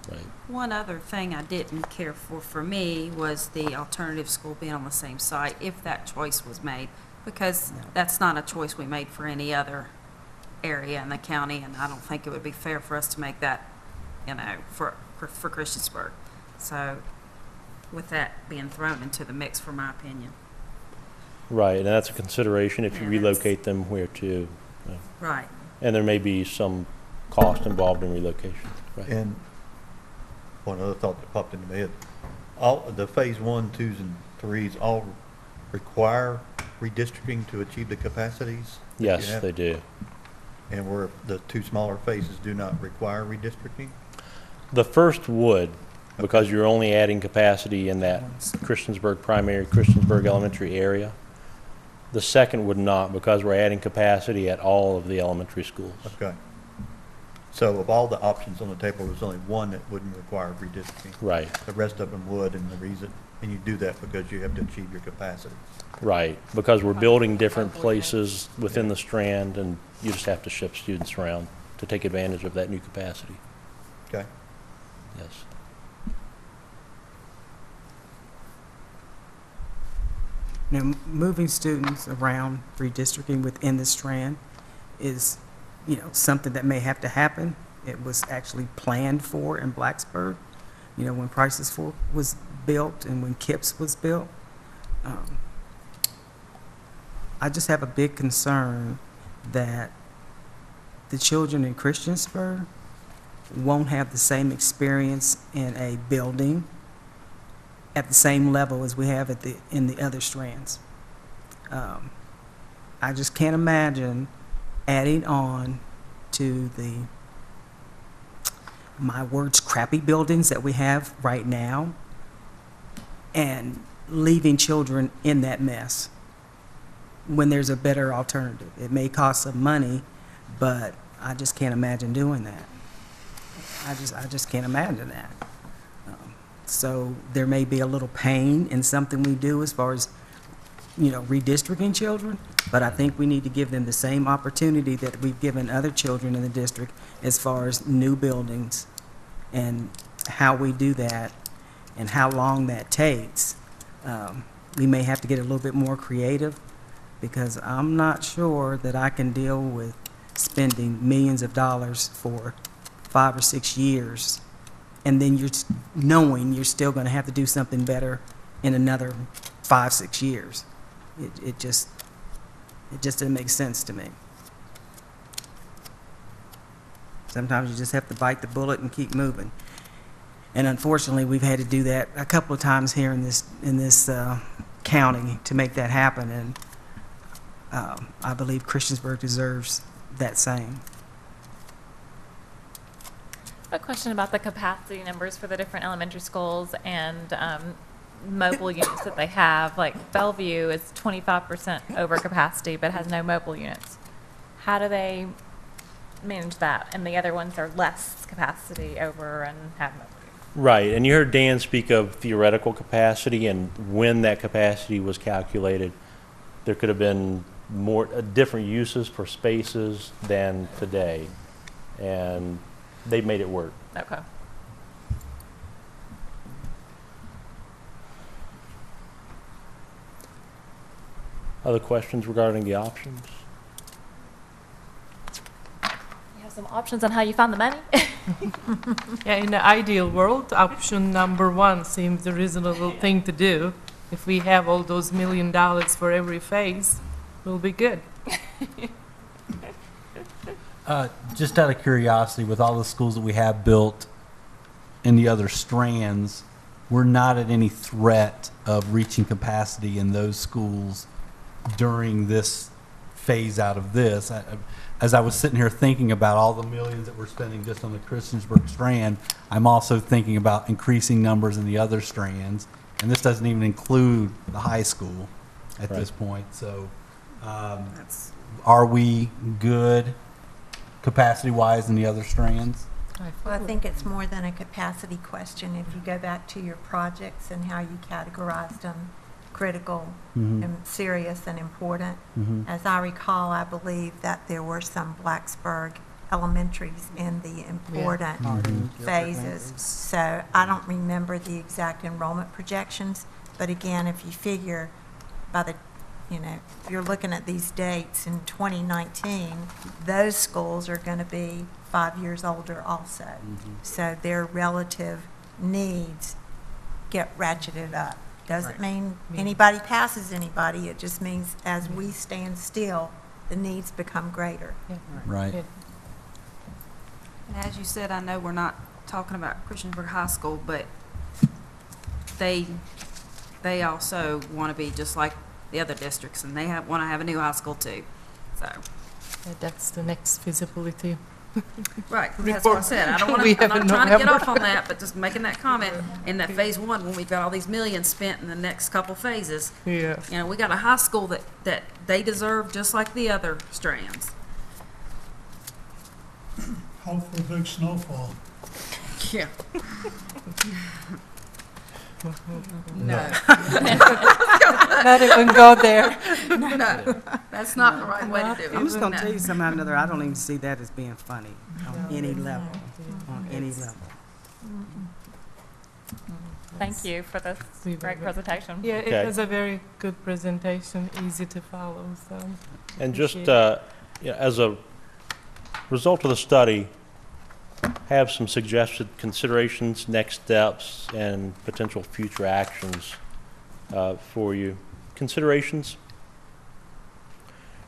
Right. One other thing I didn't care for me was the alternative school being on the same site, if that choice was made, because that's not a choice we made for any other area in the county, and I don't think it would be fair for us to make that, you know, for Christiansburg. So with that being thrown into the mix, for my opinion. Right, and that's a consideration if you Yeah, that's- relocate them where to. Right. And there may be some cost involved in relocation. Right. And one other thought that popped into my head, all the phase 1, 2s, and 3s all require redistricting to achieve the capacities? that you Yes, have? they do. And where the two smaller phases do not require redistricting? The first would, because you're only adding capacity in that Christiansburg primary, Christiansburg elementary area. The second would not, because we're adding capacity at all of the elementary schools. Okay. So of all the options on the table, there's only one that wouldn't require redistricting. Right, The rest of them would, and the reason, and you do that because you have to achieve your capacity. right. Because we're building different places within the strand, and you just have to ship students around to take advantage of that new capacity. Okay? Yes. Now, moving students around, redistricting within the strand is, you know, something that may have to happen. It was actually planned for in Blacksburg, you know, when Prices Fork was built and when KIPS was built. I just have a big concern that the children in Christiansburg won't have the same experience in a building at the same level as we have in the other strands. I just can't imagine adding on to my words, crappy buildings that we have right now and leaving children in that mess when there's a better alternative. It may cost some money, but I just can't imagine doing that. I just can't imagine that. So there may be a little pain in something we do as far as, you know, redistricting children, but I think we need to give them the same opportunity that we've given other children in the district as far as new buildings and how we do that and how long that takes. We may have to get a little bit more creative because I'm not sure that I can deal with spending millions of dollars for 5 or 6 years and then you're knowing you're still going to have to do something better in another 5, 6 years. It just didn't make sense to me. Sometimes you just have to bite the bullet and keep moving. And unfortunately, we've had to do that a couple of times here in this county to make that happen. And I believe Christiansburg deserves that same. A question about the capacity numbers for the different elementary schools and mobile units that they have. Like Bellevue is 25% over capacity, but has no mobile units. How do they manage that? And the other ones are less capacity over and have mobile units. Right, and you heard Dan speak of theoretical capacity, and when that capacity was calculated, there could have been more different uses for spaces than today, and they made it work. Okay. Other questions regarding the options? You have some options on how you found the money? Yeah, in the ideal world, option number one seems the reasonable thing to do. If we have all those $1 million for every phase, we'll be good. Just out of curiosity, with all the schools that we have built in the other strands, we're not at any threat of reaching capacity in those schools during this phase out of this. As I was sitting here thinking about all the millions that we're spending just on the Christiansburg strand, I'm also thinking about increasing numbers in the other strands. And this doesn't even include the high school at this point. So are we good capacity-wise in the other strands? Well, I think it's more than a capacity question. If you go back to your projects and how you categorized them, critical and serious and important. As I recall, I believe that there were some Blacksburg elementaries in the important phases. So I don't remember the exact enrollment projections, but again, if you figure by the, if you're looking at these dates in 2019, those schools are going to be 5 years older also. So their relative needs get ratcheted up. Doesn't mean anybody passes anybody. It just means as we stand still, the needs become greater. Right. And as you said, I know we're not talking about Christiansburg High School, but they also want to be just like the other districts, and they want to have a new high school too. So That's the next feasibility. right, that's what I said. I don't want to. I'm not trying to get off on that, but just making that comment in that phase one when we've got all these millions spent in the next couple phases. Yeah. We got a high school that they deserve just like the other strands. Hope for a big snowfall. Yeah. No. Not even go there. No, that's not the right way to do it. I'm just going to No. tell you something or another. I don't even see that as being funny on any level. On any level. Thank you for this great presentation. Yeah, Okay. it was a very good presentation, easy to follow, so. And just appreciate as a result of the study, have some suggested considerations, next steps, and potential future actions for you. Considerations.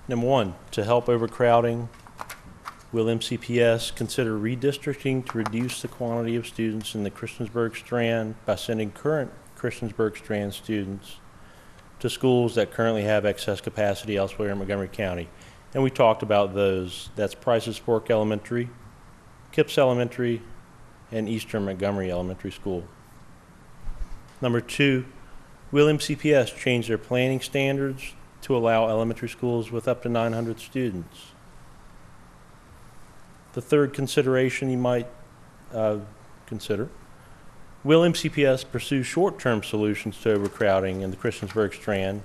Number one, to help overcrowding, will MCPS consider redistricting to reduce the quantity of students in the Christiansburg strand by sending current Christiansburg strand students to schools that currently have excess capacity elsewhere in Montgomery County? And we talked about those. That's Price's Fork Elementary, Kipps Elementary, and Eastern Montgomery Elementary School. Number two, will MCPS change their planning standards to allow elementary schools with up to 900 students? The third consideration you might consider, will MCPS pursue short-term solutions to overcrowding in the Christiansburg strand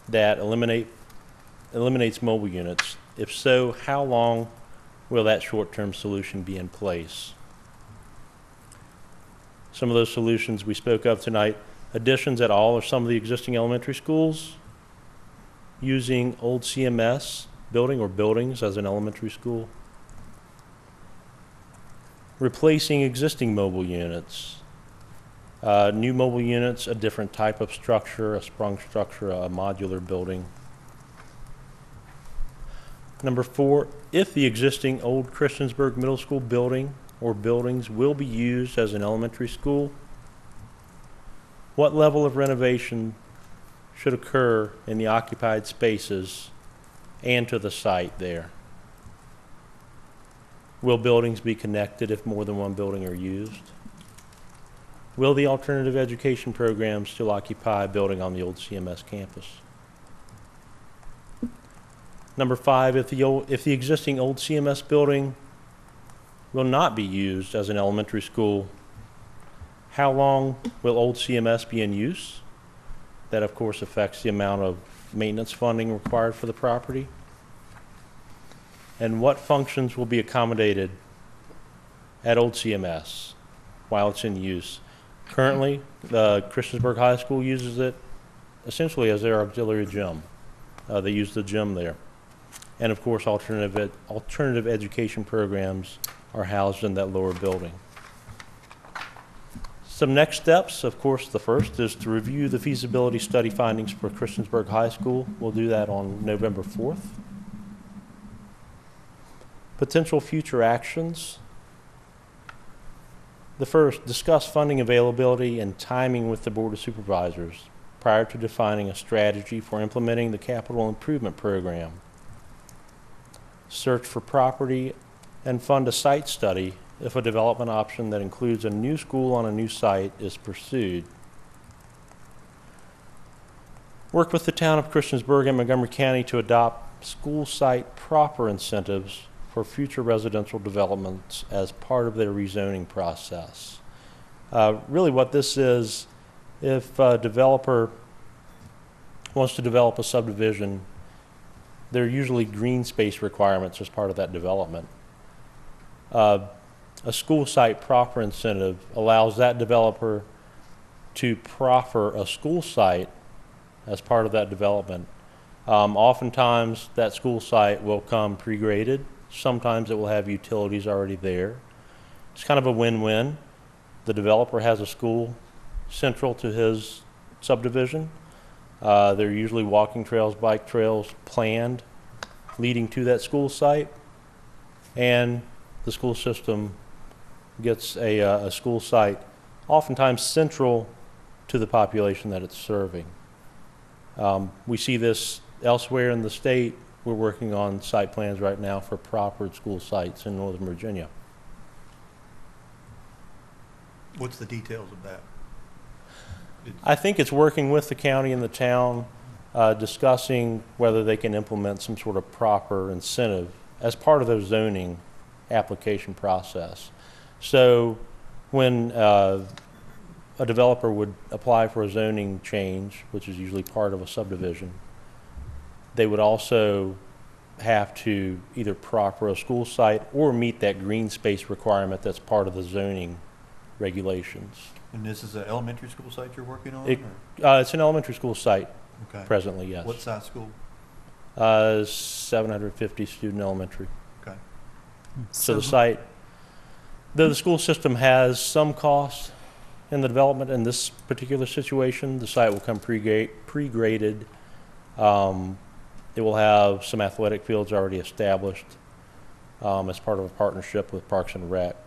that eliminates mobile units? If so, how long will that short-term solution be in place? Some of those solutions we spoke of tonight: additions at all or some of the existing elementary schools, using old CMS building or buildings as an elementary school, replacing existing mobile units, New mobile units, a different type of structure, a sprung structure, a modular building. Number 4, if the existing old Christiansburg Middle School building or buildings will be used as an elementary school, what level of renovation should occur in the occupied spaces and to the site there? Will buildings be connected if more than one building are used? Will the alternative education program still occupy a building on the old CMS campus? Number 5, if the existing old CMS building will not be used as an elementary school, how long will old CMS be in use? That, of course, affects the amount of maintenance funding required for the property. And what functions will be accommodated at old CMS while it's in use? Currently, the Christiansburg High School uses it essentially as their auxiliary gym. They use the gym there. And of course, alternative education programs are housed in that lower building. Some next steps, of course, the first is to review the feasibility study findings for Christiansburg High School. We'll do that on November 4th. Potential future actions. The first, discuss funding availability and timing with the Board of Supervisors prior to defining a strategy for implementing the capital improvement program. Search for property and fund a site study if a development option that includes a new school on a new site is pursued. Work with the town of Christiansburg and Montgomery County to adopt school site proper incentives for future residential developments as part of their rezoning process. Really what this is, if a developer wants to develop a subdivision, there are usually green space requirements as part of that development. A school site proper incentive allows that developer to proffer a school site as part of that development. Oftentimes that school site will come pre-graded. Sometimes it will have utilities already there. It's kind of a win-win. The developer has a school central to his subdivision. There are usually walking trails, bike trails planned leading to that school site, and the school system gets a school site oftentimes central to the population that it's serving. We see this elsewhere in the state. We're working on site plans right now for proper school sites in Northern Virginia. What's the details of that? I think it's working with the county and the town, discussing whether they can implement some sort of proper incentive as part of their zoning application process. So when a developer would apply for a zoning change, which is usually part of a subdivision, they would also have to either proffer a school site or meet that green space requirement that's part of the zoning regulations. And this is an elementary school site you're working on? It's an elementary school site Okay. presently, yes. What size school? 750 student elementary. Okay. So the site, though the school system has some cost in the development in this particular situation, the site will come pre-graded. It will have some athletic fields already established as part of a partnership with Parks and Rec,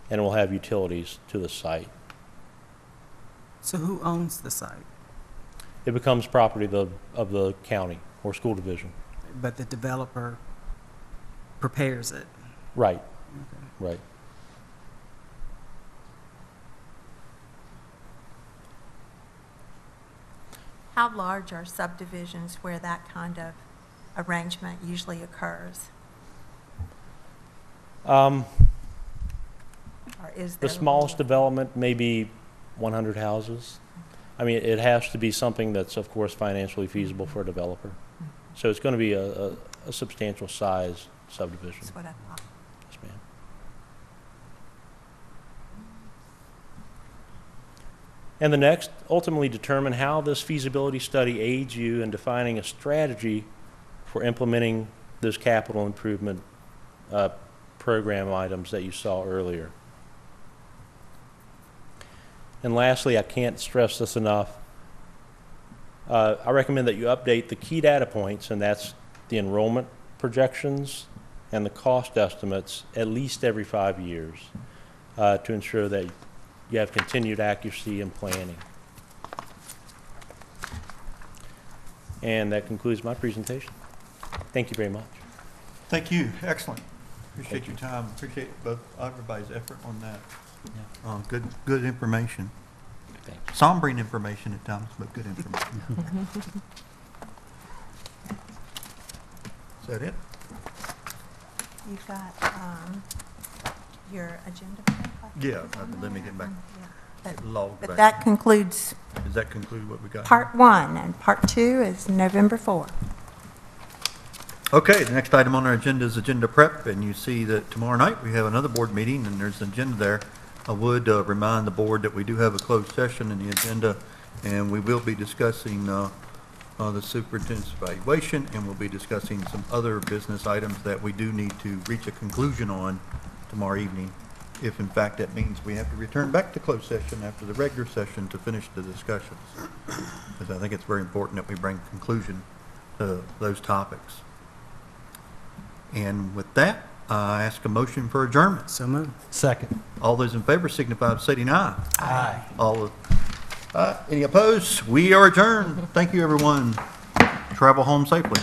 and it will have utilities to the site. So who owns the site? It becomes property of the county or school division. But the developer prepares it. Right, Okay. right. How large are subdivisions where that kind of arrangement usually occurs? Or is The there? smallest development may be 100 houses. I mean, it has to be something that's, of course, financially feasible for a developer. So it's going to be a substantial size subdivision. That's what I thought. Yes, ma'am. And the next, ultimately determine how this feasibility study aids you in defining a strategy for implementing those capital improvement program items that you saw earlier. And lastly, I can't stress this enough. I recommend that you update the key data points, and that's the enrollment projections and the cost estimates at least every 5 years to ensure that you have continued accuracy in planning. And that concludes my presentation. Thank you very much. Thank you. Excellent. Appreciate your time. Appreciate both everybody's effort on that. Good information. Thanks. Sombering information at times, but good information. Is that it? You've got your agenda. Yeah, let me get back. Log But back. that concludes Does that conclude what we got? part 1, and part 2 is November 4. Okay, the next item on our agenda is agenda prep, and you see that tomorrow night we have another board meeting, and there's an agenda there. I would remind the board that we do have a closed session in the agenda, and we will be discussing the superintendent's evaluation, and we'll be discussing some other business items that we do need to reach a conclusion on tomorrow evening, if in fact that means we have to return back to closed session after the regular session to finish the discussions. Because I think it's very important that we bring conclusion to those topics. And with that, I ask a motion for adjournment. So moved. Second. All those in favor signify by stating aye. Aye. All, any opposed? We are adjourned. Thank you, everyone. Travel home safely.